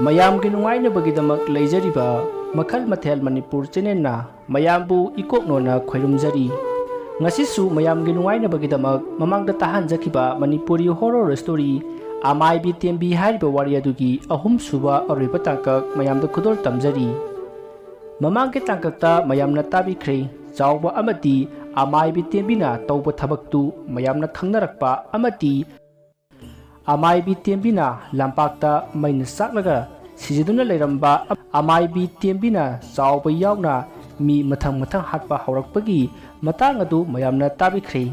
ꯃꯌꯥꯝꯒꯤ ꯅꯨꯡꯉꯥꯏꯅꯕꯒꯤꯗꯃꯛ ꯂꯩꯖꯔꯤꯕ ꯃꯈꯜ ꯃꯊꯦꯜ ꯃꯅꯤꯄꯨꯔ ꯆꯦꯅꯦꯜꯅ ꯃꯌꯥꯝꯕꯨ ꯏꯀꯣꯛꯅꯣꯅ ꯈꯣꯏꯔꯨꯝꯖꯔꯤ ꯉꯁꯤꯁꯨ ꯃꯌꯥꯝꯒꯤ ꯅꯨꯡꯉꯥꯏꯅꯕꯒꯤꯗꯃꯛ ꯃꯃꯥꯡꯗ ꯇꯥꯍꯟꯖꯈꯤꯕ ꯃꯅꯤꯄꯨꯔꯤ ꯍꯣꯔꯔ ꯁ꯭ꯇꯣꯔꯤ ꯑꯃꯥꯏꯕꯤ ꯇꯦꯝꯕꯤ ꯍꯥꯏꯔꯤꯕ ꯋꯥꯔꯤ ꯑꯗꯨꯒꯤ ꯑꯍꯨꯝꯁꯨꯕ ꯑꯔꯣꯏꯕ ꯇꯥꯡꯀꯛ ꯃꯌꯥꯝꯗ ꯈꯨꯗꯣꯜ ꯇꯝꯖꯔꯤ ꯃꯃꯥꯡꯒꯤ ꯇꯥꯡꯀꯛꯇ ꯃꯌꯥꯝꯅ ꯇꯥꯕꯤꯈ꯭ꯔꯦ ꯆꯥꯎꯕ ꯑꯃꯗꯤ ꯑꯃꯥꯏꯕꯤ ꯇꯦꯝꯕꯤꯅ ꯇꯧꯕ ꯊꯕꯛꯇꯨ ꯃꯌꯥꯝꯅ ꯈꯪꯅꯔꯛꯄ ꯑꯃꯗꯤ ꯑꯃꯥꯏꯕꯤ ꯇꯦꯝꯕꯤꯅ ꯂꯝꯄꯥꯛꯇ ꯃꯩꯅ ꯆꯥꯛꯂꯒ ꯁꯤꯖꯗꯨꯅ ꯂꯩꯔꯝꯕ ꯑꯃꯥꯏꯕꯤ ꯇꯦꯝꯕꯤꯅ ꯆꯥꯎꯕ ꯌꯥꯎꯅ ꯃꯤ ꯃꯊꯪ ꯍꯥꯠꯄ ꯍꯧꯔꯛꯄꯒꯤ ꯃꯇꯥꯡ ꯑꯗꯨ ꯃꯌꯥꯝꯅ ꯇꯥꯕꯤꯈ꯭ꯔꯦ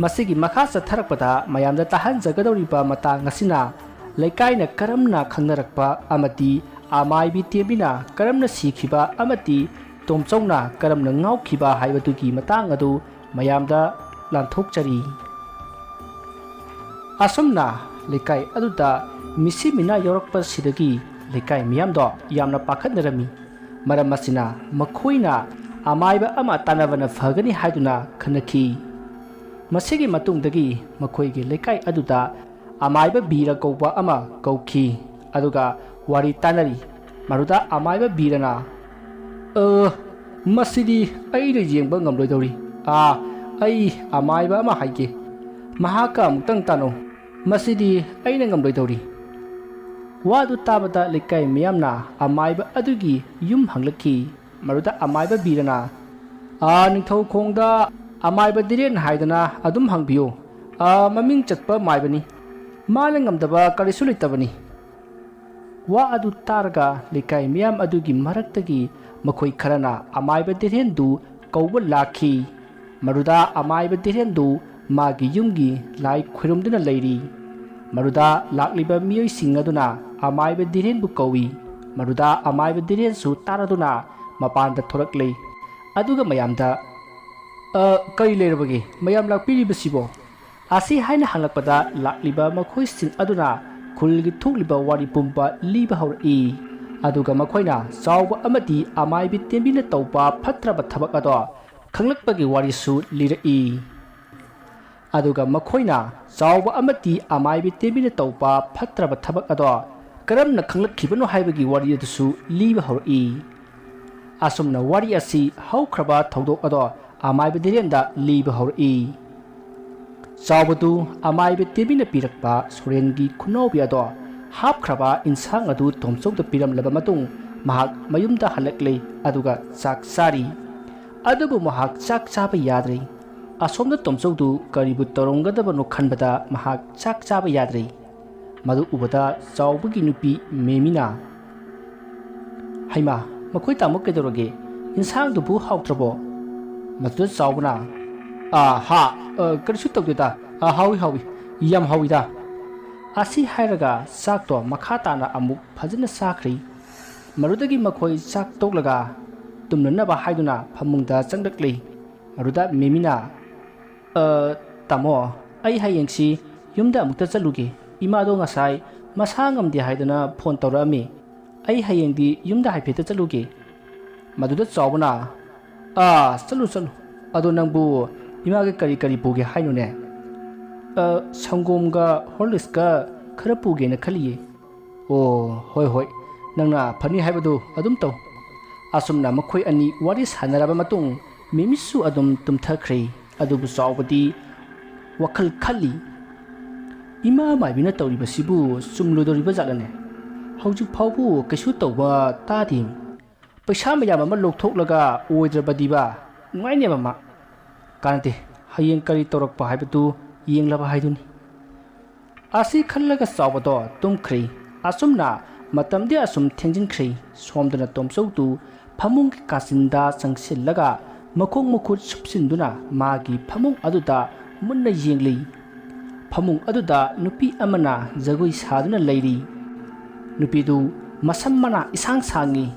ꯃꯁꯤꯒꯤ ꯃꯈꯥ ꯆꯠꯊꯔꯛꯄꯗ ꯃꯌꯥꯝꯗ ꯇꯥꯍꯟꯖꯒꯗꯧꯔꯤꯕ ꯃꯇꯥꯡ ꯑꯁꯤꯅ ꯂꯩꯀꯥꯏꯅ ꯀꯔꯝꯅ ꯈꯪꯅꯔꯛꯄ ꯑꯃꯗꯤ ꯑꯃꯥꯏꯕꯤ ꯇꯦꯝꯕꯤꯅ ꯀꯔꯝꯅ ꯁꯤꯈꯤꯕ ꯑꯃꯗꯤ ꯇꯣꯝꯆꯧꯅ ꯀꯔꯝꯅ ꯉꯥꯎꯈꯤꯕ ꯍꯥꯏꯕꯗꯨꯒꯤ ꯃꯇꯥꯡ ꯑꯗꯨ ꯃꯌꯥꯝꯗ ꯂꯥꯟꯊꯣꯛꯆꯔꯤ ꯑꯁꯨꯝꯅ ꯂꯩꯀꯥꯏ ꯑꯗꯨꯗ ꯃꯤꯁꯤ ꯃꯤꯅꯥ ꯌꯧꯔꯛꯄꯁꯤꯗꯒꯤ ꯂꯩꯀꯥꯏ ꯃꯤꯌꯥꯝꯗꯣ ꯌꯥꯝꯅ ꯄꯥꯈꯠꯅꯔꯝꯃꯤ ꯃꯔꯝ ꯑꯁꯤꯅ ꯃꯈꯣꯏꯅ ꯑꯃꯥꯏꯕ ꯑꯃ ꯇꯥꯟꯅꯕꯅ ꯐꯒꯅꯤ ꯍꯥꯏꯗꯨꯅ ꯈꯟꯅꯈꯤ ꯃꯁꯤꯒꯤ ꯃꯇꯨꯡꯗꯒꯤ ꯃꯈꯣꯏꯒꯤ ꯂꯩꯀꯥꯏ ꯑꯗꯨꯗ ꯑꯃꯥꯏꯕ ꯕꯤꯔ ꯀꯧꯕ ꯑꯃ ꯀꯧꯈꯤ ꯑꯗꯨꯒ ꯋꯥꯔꯤ ꯇꯥꯟꯅꯔꯤ ꯃꯗꯨꯗ ꯑꯃꯥꯏꯕ ꯕꯤꯔꯅ ꯃꯁꯤꯗꯤ ꯑꯩꯅ ꯌꯦꯡꯕ ꯉꯝꯂꯣꯏꯗꯧꯔꯤ ꯑꯩ ꯑꯃꯥꯏꯕ ꯑꯃ ꯍꯥꯏꯒꯦ ꯃꯍꯥꯛꯀ ꯑꯃꯨꯛꯇꯪ ꯇꯥꯟꯅꯧ ꯃꯁꯤꯗꯤ ꯑꯩꯅ ꯉꯝꯂꯣꯏꯗꯧꯔꯤ ꯋꯥꯗꯨ ꯇꯥꯕꯗ ꯂꯩꯀꯥꯏ ꯃꯤꯌꯥꯝꯅ ꯑꯃꯥꯏꯕ ꯑꯗꯨꯒꯤ ꯌꯨꯝ ꯍꯪꯂꯛꯈꯤ ꯃꯗꯨꯗ ꯑꯃꯥꯏꯕ ꯕꯤꯔꯅ ꯅꯤꯡꯊꯧꯈꯣꯡꯗ ꯑꯃꯥꯏꯕ ꯗꯤꯔꯦꯟ ꯍꯥꯏꯗꯅ ꯑꯗꯨꯝ ꯍꯪꯕꯤꯌꯨ ꯃꯃꯤꯡ ꯆꯠꯄ ꯃꯥꯏꯕꯅꯤ ꯃꯥꯅ ꯉꯝꯗꯕ ꯀꯔꯤꯁꯨ ꯂꯩꯇꯕꯅꯤ ꯋꯥ ꯑꯗꯨ ꯇꯥꯔꯒ ꯂꯩꯀꯥꯏ ꯃꯤꯌꯥꯝ ꯑꯗꯨꯒꯤ ꯃꯔꯛꯇꯒꯤ ꯃꯈꯣꯏ ꯈꯔꯅ ꯑꯃꯥꯏꯕ ꯗꯤꯔꯦꯟꯗꯨ ꯀꯧꯕ ꯂꯥꯛꯈꯤ ꯃꯗꯨꯗ ꯑꯃꯥꯏꯕ ꯗꯤꯔꯦꯟꯗꯨ ꯃꯥꯒꯤ ꯌꯨꯝꯒꯤ ꯂꯥꯏ ꯈꯨꯔꯨꯝꯗꯨꯅ ꯂꯩꯔꯤ ꯃꯗꯨꯗ ꯂꯥꯛꯂꯤꯕ ꯃꯤꯑꯣꯏꯁꯤꯡ ꯑꯗꯨꯅ ꯑꯃꯥꯏꯕ ꯗꯤꯔꯦꯟꯕꯨ ꯀꯧꯏ ꯃꯗꯨꯗ ꯑꯃꯥꯏꯕ ꯗꯤꯔꯦꯟꯁꯨ ꯇꯥꯔꯗꯨꯅ ꯃꯄꯥꯟꯗ ꯊꯣꯔꯛꯂꯦ ꯑꯗꯨꯒ ꯃꯌꯥꯝꯗ ꯀꯔꯤ ꯂꯩꯔꯕꯒꯦ ꯃꯌꯥꯝ ꯂꯥꯛꯄꯤꯔꯤꯕꯁꯤꯕꯣ ꯑꯁꯤ ꯍꯥꯏꯅ ꯍꯪꯂꯛꯄꯗ ꯂꯥꯛꯂꯤꯕ ꯃꯈꯣꯏꯁꯤꯡ ꯑꯗꯨꯅ ꯈꯨꯜꯒꯤ ꯊꯣꯛꯂꯤꯕ ꯋꯥꯔꯤ ꯄꯨꯝꯕ ꯂꯤꯕ ꯍꯧꯔꯛꯏ ꯑꯗꯨꯒ ꯃꯈꯣꯏꯅ ꯆꯥꯎꯕ ꯑꯃꯗꯤ ꯑꯃꯥꯏꯕꯤ ꯇꯦꯝꯕꯤꯅ ꯇꯧꯕ ꯐꯠꯇ꯭ꯔꯕ ꯊꯕꯛ ꯑꯗꯣ ꯈꯪꯂꯛꯄꯒꯤ ꯋꯥꯔꯤꯁꯨ ꯂꯤꯔꯛꯏ ꯑꯗꯨꯒ ꯃꯈꯣꯏꯅ ꯆꯥꯎꯕ ꯑꯃꯗꯤ ꯑꯃꯥꯏꯕꯤ ꯇꯦꯝꯕꯤꯅ ꯇꯧꯕ ꯐꯠꯇ꯭ꯔꯕ ꯊꯕꯛ ꯑꯗꯣ ꯀꯔꯝꯅ ꯈꯪꯂꯛꯈꯤꯕꯅꯣ ꯍꯥꯏꯕꯒꯤ ꯋꯥꯔꯤ ꯑꯗꯨꯁꯨ ꯂꯤꯕ ꯍꯧꯔꯛꯏ ꯑꯁꯨꯝꯅ ꯋꯥꯔꯤ ꯑꯁꯤ ꯍꯧꯈ꯭ꯔꯕ ꯊꯧꯗꯣꯛ ꯑꯗꯣ ꯑꯃꯥꯏꯕ ꯗꯤꯔꯦꯟꯗ ꯂꯤꯕ ꯍꯧꯔꯛꯏ ꯆꯥꯎꯕꯗꯨ ꯑꯃꯥꯏꯕ ꯇꯦꯝꯕꯤꯅ ꯄꯤꯔꯛꯄ ꯁꯣꯔꯦꯟꯒꯤ ꯈꯨꯅꯥꯎꯕꯤ ꯑꯗꯣ ꯍꯥꯞꯈ꯭ꯔꯕ ꯏꯟꯁꯥꯡ ꯑꯗꯨ ꯇꯣꯝꯆꯧꯗ ꯄꯤꯔꯝꯂꯕ ꯃꯇꯨꯡ ꯃꯍꯥꯛ ꯃꯌꯨꯝꯗ ꯍꯜꯂꯛꯂꯦ ꯑꯗꯨꯒ ꯆꯥꯛ ꯆꯥꯔꯤ ꯑꯗꯨꯕꯨ ꯃꯍꯥꯛ ꯆꯥꯛ ꯆꯥꯕ ꯌꯥꯗ꯭ꯔꯦ ꯑꯁꯣꯝꯗ ꯇꯣꯝꯆꯧꯗꯨ ꯀꯔꯤꯕꯨ ꯇꯧꯔꯝꯒꯗꯕꯅꯣ ꯈꯟꯕꯗ ꯃꯍꯥꯛ ꯆꯥꯛ ꯆꯥꯕ ꯌꯥꯗ꯭ꯔꯦ ꯃꯗꯨ ꯎꯕꯗ ꯆꯥꯎꯕꯒꯤ ꯅꯨꯄꯤ ꯃꯦꯃꯤꯅ ꯍꯩꯃꯥ ꯃꯈꯣꯏ ꯇꯥꯃꯣ ꯀꯩꯗꯧꯔꯒꯦ ꯏꯟꯁꯥꯡꯗꯨꯕꯨ ꯍꯥꯎꯇ꯭ꯔꯕꯣ ꯃꯗꯨꯗ ꯆꯥꯎꯕꯅ ꯀꯔꯤꯁꯨ ꯇꯧꯗꯦꯗ ꯍꯥꯎꯏ ꯌꯥꯝ ꯍꯥꯎꯏꯗ ꯑꯁꯤ ꯍꯥꯏꯔꯒ ꯆꯥꯛꯇꯣ ꯃꯈꯥ ꯇꯥꯅ ꯑꯃꯨꯛ ꯐꯖꯅ ꯆꯥꯈ꯭ꯔꯤ ꯃꯗꯨꯗꯒꯤ ꯃꯈꯣꯏ ꯆꯥꯛ ꯇꯣꯛꯂꯒ ꯇꯨꯝꯅꯅꯕ ꯍꯥꯏꯗꯨꯅ ꯐꯃꯨꯡꯗ ꯆꯪꯂꯛꯂꯤ ꯃꯗꯨꯗ ꯃꯦꯃꯤꯅ ꯇꯥꯃꯣ ꯑꯩ ꯍꯌꯦꯡꯁꯤ ꯌꯨꯝꯗ ꯑꯃꯨꯛꯇ ꯆꯠꯂꯨꯒꯦ ꯏꯃꯥꯗꯣ ꯉꯁꯥꯏ ꯃꯁꯥ ꯉꯝꯗꯦ ꯍꯥꯏꯗꯅ ꯐꯣꯟ ꯇꯧꯔꯛꯑꯝꯃꯤ ꯑꯩ ꯍꯌꯦꯡꯗꯤ ꯌꯨꯝꯗ ꯍꯥꯏꯐꯦꯠꯇ ꯆꯠꯂꯨꯒꯦ ꯃꯗꯨꯗ ꯆꯥꯎꯕꯅ ꯆꯠꯂꯨ ꯑꯗꯣ ꯅꯪꯕꯨ ꯏꯃꯥꯒ ꯀꯔꯤ ꯄꯨꯒꯦ ꯍꯥꯏꯅꯣꯅꯦ ꯁꯪꯒꯣꯝꯒ ꯍꯣꯔꯂꯤꯛꯁꯀ ꯈꯔ ꯄꯨꯒꯦꯅ ꯈꯜꯂꯤꯌꯦ ꯍꯣꯏ ꯅꯪꯅ ꯐꯅꯤ ꯍꯥꯏꯕꯗꯨ ꯑꯗꯨꯝ ꯇꯧ ꯑꯁꯨꯝꯅ ꯃꯈꯣꯏ ꯑꯅꯤ ꯋꯥꯔꯤ ꯁꯥꯟꯅꯔꯕ ꯃꯇꯨꯡ ꯃꯦꯃꯤꯁꯨ ꯑꯗꯨꯝ ꯇꯨꯝꯊꯈ꯭ꯔꯦ ꯑꯗꯨꯕꯨ ꯆꯥꯎꯕꯗꯤ ꯋꯥꯈꯜ ꯈꯜꯂꯤ ꯏꯃꯥ ꯃꯥꯏꯕꯤꯅ ꯇꯧꯔꯤꯕꯁꯤꯕꯨ ꯆꯨꯝꯂꯣꯏꯗꯧꯔꯤꯕ ꯖꯥꯠꯂꯅꯦ ꯍꯧꯖꯤꯛ ꯐꯥꯎꯕ ꯀꯩꯁꯨ ꯇꯧꯕ ꯇꯥꯗꯦ ꯄꯩꯁꯥ ꯃꯌꯥꯝ ꯑꯃ ꯂꯧꯊꯣꯛꯂꯒ ꯑꯣꯏꯗ꯭ꯔꯕꯗꯤꯕ ꯅꯨꯡꯉꯥꯏꯅꯦꯕ ꯃꯥ ꯀꯥꯟꯅꯗꯦ ꯍꯌꯦꯡ ꯀꯔꯤ ꯇꯧꯔꯛꯄ ꯍꯥꯏꯕꯗꯨ ꯌꯦꯡꯂꯕ ꯍꯥꯏꯗꯨꯅꯤ ꯑꯁꯤ ꯈꯜꯂꯒ ꯆꯥꯎꯕꯗꯣ ꯇꯨꯝꯈ꯭ꯔꯦ ꯑꯁꯨꯝꯅ ꯃꯇꯝꯗꯤ ꯑꯁꯨꯝ ꯊꯦꯡꯖꯤꯟꯈ꯭ꯔꯦ ꯁꯣꯝꯗꯅ ꯇꯣꯝꯆꯧꯗꯨ ꯐꯃꯨꯡꯒꯤ ꯀꯥꯆꯤꯟꯗ ꯆꯪꯁꯤꯜꯂꯒ ꯃꯈꯣꯡ ꯃꯈꯨꯠ ꯁꯨꯞꯆꯤꯟꯗꯨꯅ ꯃꯥꯒꯤ ꯐꯃꯨꯡ ꯑꯗꯨꯗ ꯃꯨꯟꯅ ꯌꯦꯡꯂꯤ ꯐꯃꯨꯡ ꯑꯗꯨꯗ ꯅꯨꯄꯤ ꯑꯃꯅ ꯖꯒꯣꯏ ꯁꯥꯗꯨꯅ ꯂꯩꯔꯤ ꯅꯨꯄꯤꯗꯨ ꯃꯁꯝ ꯃꯅꯥ ꯏꯁꯥꯡ ꯁꯥꯡꯉꯤ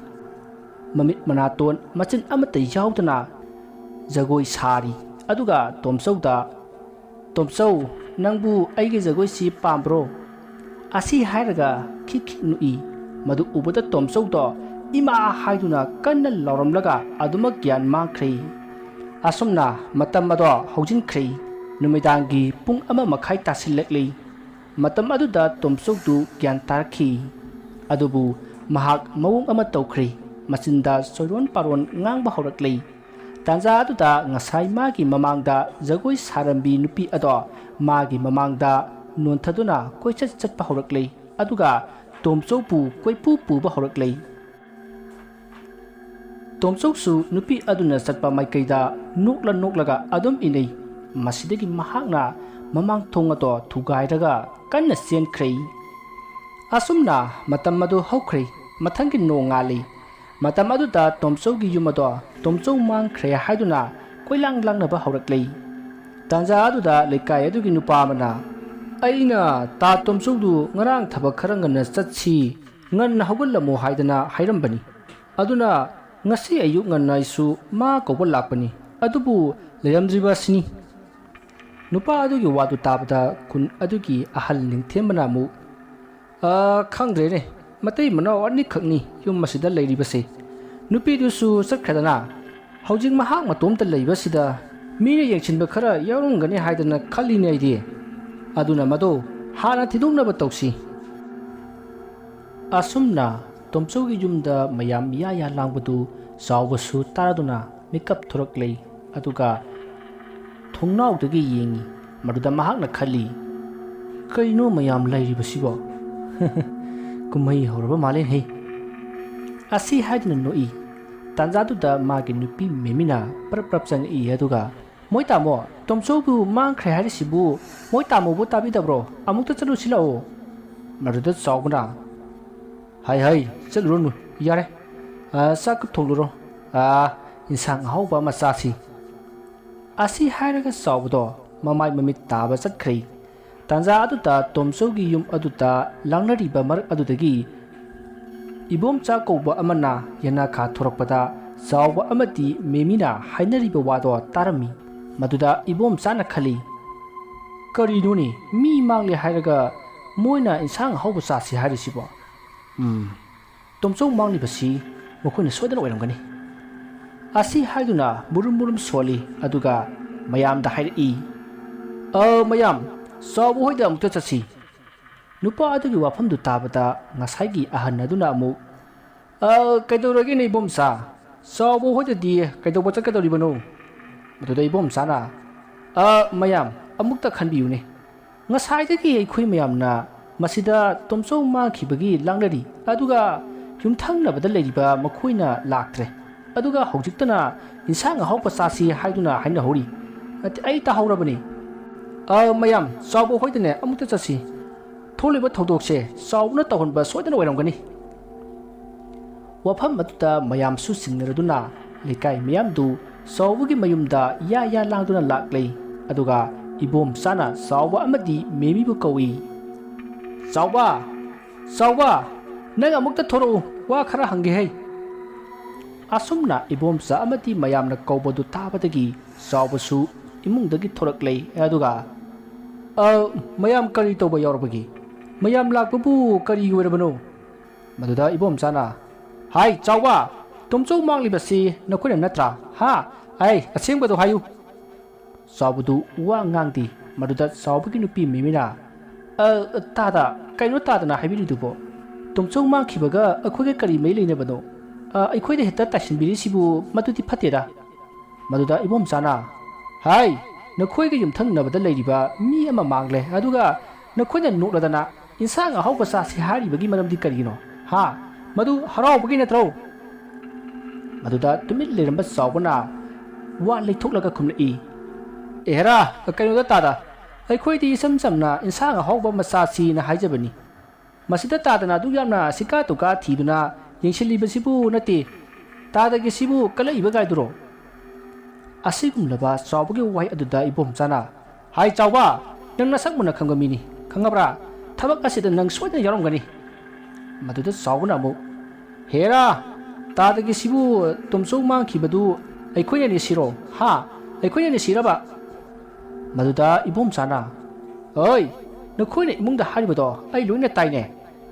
ꯃꯃꯤꯠ ꯃꯅꯥꯇꯣꯟ ꯃꯆꯤꯟ ꯑꯃꯠꯇ ꯌꯥꯎꯗꯅ ꯖꯒꯣꯏ ꯁꯥꯔꯤ ꯑꯗꯨꯒ ꯇꯣꯝꯆꯧꯗ ꯇꯣꯝꯆꯧ ꯅꯪꯕꯨ ꯑꯩꯒꯤ ꯖꯒꯣꯏꯁꯤ ꯄꯥꯝꯕ꯭ꯔꯣ ꯑꯁꯤ ꯍꯥꯏꯔꯒ ꯈꯤꯛ ꯅꯣꯛꯏ ꯃꯗꯨ ꯎꯕꯗ ꯇꯣꯝꯆꯧꯗꯣ ꯏꯃꯥ ꯍꯥꯏꯗꯨꯅ ꯀꯟꯅ ꯂꯥꯎꯔꯝꯂꯒ ꯑꯗꯨꯃꯛ ꯒ꯭ꯌꯥꯟ ꯃꯥꯡꯈ꯭ꯔꯦ ꯑꯁꯨꯝꯅ ꯃꯇꯝ ꯑꯗꯣ ꯍꯧꯖꯤꯟꯈ꯭ꯔꯦ ꯅꯨꯃꯤꯗꯥꯡꯒꯤ ꯄꯨꯡ 1:30 ꯇꯥꯁꯤꯜꯂꯛꯂꯤ ꯃꯇꯝ ꯑꯗꯨꯗ ꯇꯣꯝꯆꯧꯗꯨ ꯒ꯭ꯌꯥꯟ ꯇꯥꯔꯛꯈꯤ ꯑꯗꯨꯕꯨ ꯃꯍꯥꯛ ꯃꯑꯣꯡ ꯑꯃ ꯇꯧꯈ꯭ꯔꯦ ꯃꯆꯤꯟꯗ ꯆꯣꯏꯔꯣꯟ ꯄꯥꯔꯣꯟ ꯉꯥꯡꯕ ꯍꯧꯔꯛꯂꯤ ꯇꯥꯟꯖꯥ ꯑꯗꯨꯗ ꯉꯁꯥꯏ ꯃꯥꯒꯤ ꯃꯃꯥꯡꯗ ꯖꯒꯣꯏ ꯁꯥꯔꯝꯕꯤ ꯅꯨꯄꯤ ꯑꯗꯣ ꯃꯥꯒꯤ ꯃꯃꯥꯡꯗ ꯅꯣꯟꯊꯗꯨꯅ ꯀꯣꯏꯆꯠ ꯆꯠꯄ ꯍꯧꯔꯛꯂꯤ ꯑꯗꯨꯒ ꯇꯣꯝꯆꯧꯕꯨ ꯀꯣꯏꯄꯨ ꯄꯨꯕ ꯍꯧꯔꯛꯂꯤ ꯇꯣꯝꯆꯧꯁꯨ ꯅꯨꯄꯤ ꯑꯗꯨꯅ ꯆꯠꯄ ꯃꯥꯏꯀꯩꯗ ꯅꯣꯛꯂꯒ ꯑꯗꯨꯝ ꯏꯅꯩ ꯃꯁꯤꯗꯒꯤ ꯃꯍꯥꯛꯅ ꯃꯃꯥꯡ ꯊꯣꯡ ꯑꯗꯣ ꯊꯨꯒꯥꯏꯔꯒ ꯀꯟꯅ ꯆꯦꯟꯈ꯭ꯔꯦ ꯑꯁꯨꯝꯅ ꯃꯇꯝ ꯑꯗꯨ ꯍꯧꯈ꯭ꯔꯦ ꯃꯊꯪꯒꯤ ꯅꯣꯡ ꯉꯥꯜꯂꯤ ꯃꯇꯝ ꯑꯗꯨꯗ ꯇꯣꯝꯆꯧꯒꯤ ꯌꯨꯝ ꯑꯗꯣ ꯇꯣꯝꯆꯧ ꯃꯥꯡꯈ꯭ꯔꯦ ꯍꯥꯏꯗꯨꯅ ꯀꯣꯏꯂꯥꯡ ꯂꯥꯡꯅꯕ ꯍꯧꯔꯛꯂꯤ ꯇꯥꯟꯖꯥ ꯑꯗꯨꯗ ꯂꯩꯀꯥꯏ ꯑꯗꯨꯒꯤ ꯅꯨꯄꯥ ꯑꯃꯅ ꯑꯩꯅ ꯇꯥ ꯇꯣꯝꯆꯧꯗꯨ ꯉꯔꯥꯡ ꯊꯕꯛ ꯈꯔ ꯉꯟꯅ ꯆꯠꯁꯤ ꯉꯟꯅ ꯍꯧꯒꯠꯂꯝꯃꯣ ꯍꯥꯏꯗꯅ ꯍꯥꯏꯔꯝꯕꯅꯤ ꯑꯗꯨꯅ ngasi ayuk nganai su ma ko lakpani adubu leramdriba sini nupa adugi wadu tabda kun adugi ahal ningthemana mu khangdre ne matai mana ani khakni yum masida leiribase nupi du su sakkhadana haujing mahak matom ta leiba sida mine yengchinba khara yaurungani haidana khali ne ide aduna mado hana thidungna ba tausi asumna Tomchougi yumda mayam ya langbadu zawbasu taraduna mikap thoraklei aduga thongnaudagi yengi maduda mahakna khali kaino mayam lairibasibo kumai horba male hei asi haidna noi tanjaduda magi nupi memina prapchang I aduga moitamo Tomchoubu mangkhre harisibu moitamo bu tabidabro amukta chalu silao maduda zawbuna hai chalurunu yare sak tholuro insang hauba masasi asi hairaga sawdo mamai mamit taba chatkhri tanja aduta Tomchougi yum aduta langnariba mar adudagi ibom cha koba amana yana kha thorakpada zawba amati memina hainariba wado tarami maduda ibom chana khali karinuni mi mangle hairaga moina insang hauba sasi harisibo Tomchou mangni basi mokhuna sodana oiramgani asi haiduna murum soli aduga mayam da hairi mayam sabu hoida amukta chasi nupa adugi wafam du tabada ngasai gi ahan aduna amu kaidoragi nei bomsa sabu hoida di kaidoba chakadoribano maduda ibomsa na mayam amukta khanbiyune ngasai dagi eikhoi mayamna masida Tomchou mangkhibagi langnari aduga yumthangnabada leiriba makhoina laktre aduga haujiktana insang haupa sasi haiduna haina hori ati ai ta haurabani mayam sabu hoidane amukta chasi tholiba thodokse sauna tahonba soidana oiramgani wafam aduda mayam su singnaraduna lekai mayam du sabugi mayumda ya langduna laklei aduga ibom sana sawa amadi memibu kawi Sauba nang amukta thoro wa khara hange hai asumna ibomsa amati mayamna kawbadu tabadagi saubasu imungdagi thoraklei aduga mayam kari toba yaurabagi mayam lakbabu kari werabano maduda ibomsana hai sauba Tomchou manglibasi nakhuna natra ha ai asengbadu hayu saubudu wa ngangdi maduda saubagi nupi mimina tada kaino tadana haibiridubo Tomchou mangkhibaga akhoge kari mai leinabano aikhoide heta tashinbiri sibu madudi phatera maduda ibomsana hai nakhoige yumthangnabada leiriba mi ama mangle aduga nakhoina nokladana insang ahauba sasi haribagi maramdi karino ha madu haraubagi natro maduda tumit leramba sawbana wa leithoklaga khumni ehra kaino da tada aikhoidi isam samna insang ahauba masasi na haijabani masida tadana du yamna sika tuka thiduna yengsilibasibu nati tadagi sibu kala ibagaiduro asigumlaba chawbagi wai aduda ibomchana hai chawba nang nasak muna khamgamini khangabra thabak asida nang soidana yaramgani maduda chawbuna mu hera tadagi sibu Tomchou mangkhibadu aikhoina ni siro ha aikhoina ni siraba maduda ibomchana oi nakhoina imungda haribado ai loina taine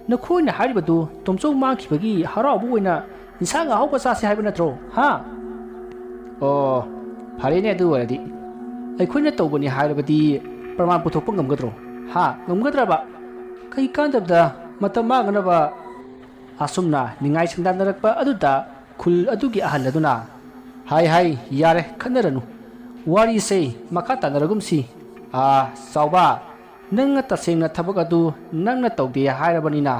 nakhoina haribadu Tomchou mangkhibagi harabu oina insang ahauba sasi haiba natro ha farene adu waradi aikhoina tawbani hairabadi praman puthokpa ngamgadro ha ngamgadraba kai kandabda matam maganaba asumna ningai singdandarakpa aduda khul adugi ahal aduna hai hai yare khanaranu wari se makha tanaragum si sauba nang tasengna thabak adu nangna tawde hairabanina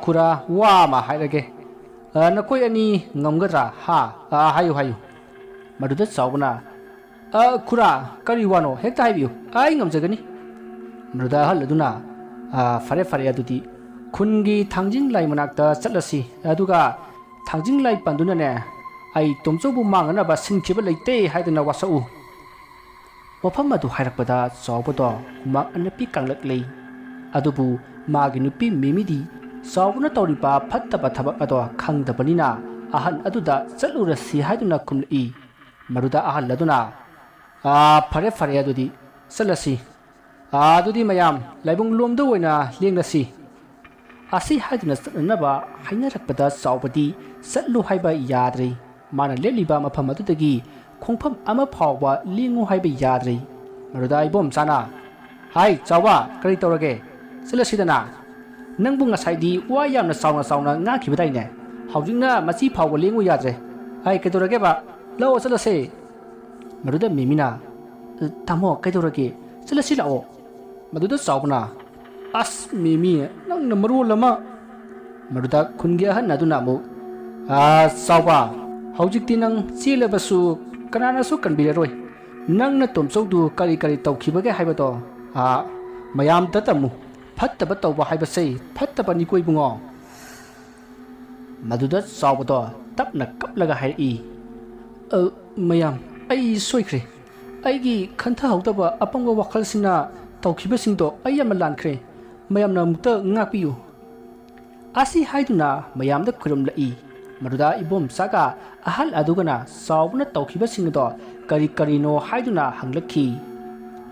khura wa ma hairage nakoi ani ngamgadra ha hayu hayu maduda saubana khura kari wano hekta haibiu ai ngamjagani maduda hal aduna fare fare adudi khungi thangjing lai manakta chatlasi aduga thangjing lai panduna ne ai tomchobu mangana ba singchiba leite haidana wasau wafam adu hairakpada saubodo ma anapi kanglak lei adubu magi nupi mimidi saubuna tawriba phattaba thabak ado khangdabanina ahan aduda chalurasi haiduna kumli maruda ahal laduna fare fare adudi salasi adudi mayam laibung lomda oina lengnasi asi haiduna satnaba hainarakpada saubadi satlu haiba yadri mana leliba mafam adudagi khongpham ama phawba lingu haiba yadri maruda ibom sana hai chawa kari tawrage selasidana nangbu ngasaidi wa yamna sauna nga khibadaine haujingna machi phawba lingu yadre hai kedorage ba law selase maruda mimina tamo kedorage selasi lao maduda saubna as mimi nang namaru lama maruda khunge han aduna mu sauba haujikti nang chelebasu kananasu kanbireroi nangna tomchoudu kari kari tawkhibage haibado mayam tatamu phattaba tawba haibasei phattaba ni koibungo maduda saubado tapna kaplaga hairi mayam ai soikre aigi khantha haudaba apangwa wakhalsina tawkhibasingdo ayama lankhre mayamna mukta ngakpiu asi haiduna mayamda khurum lai maruda ibom saka ahal adugana saubuna tawkhibasingdo kari karino haiduna hanglakhi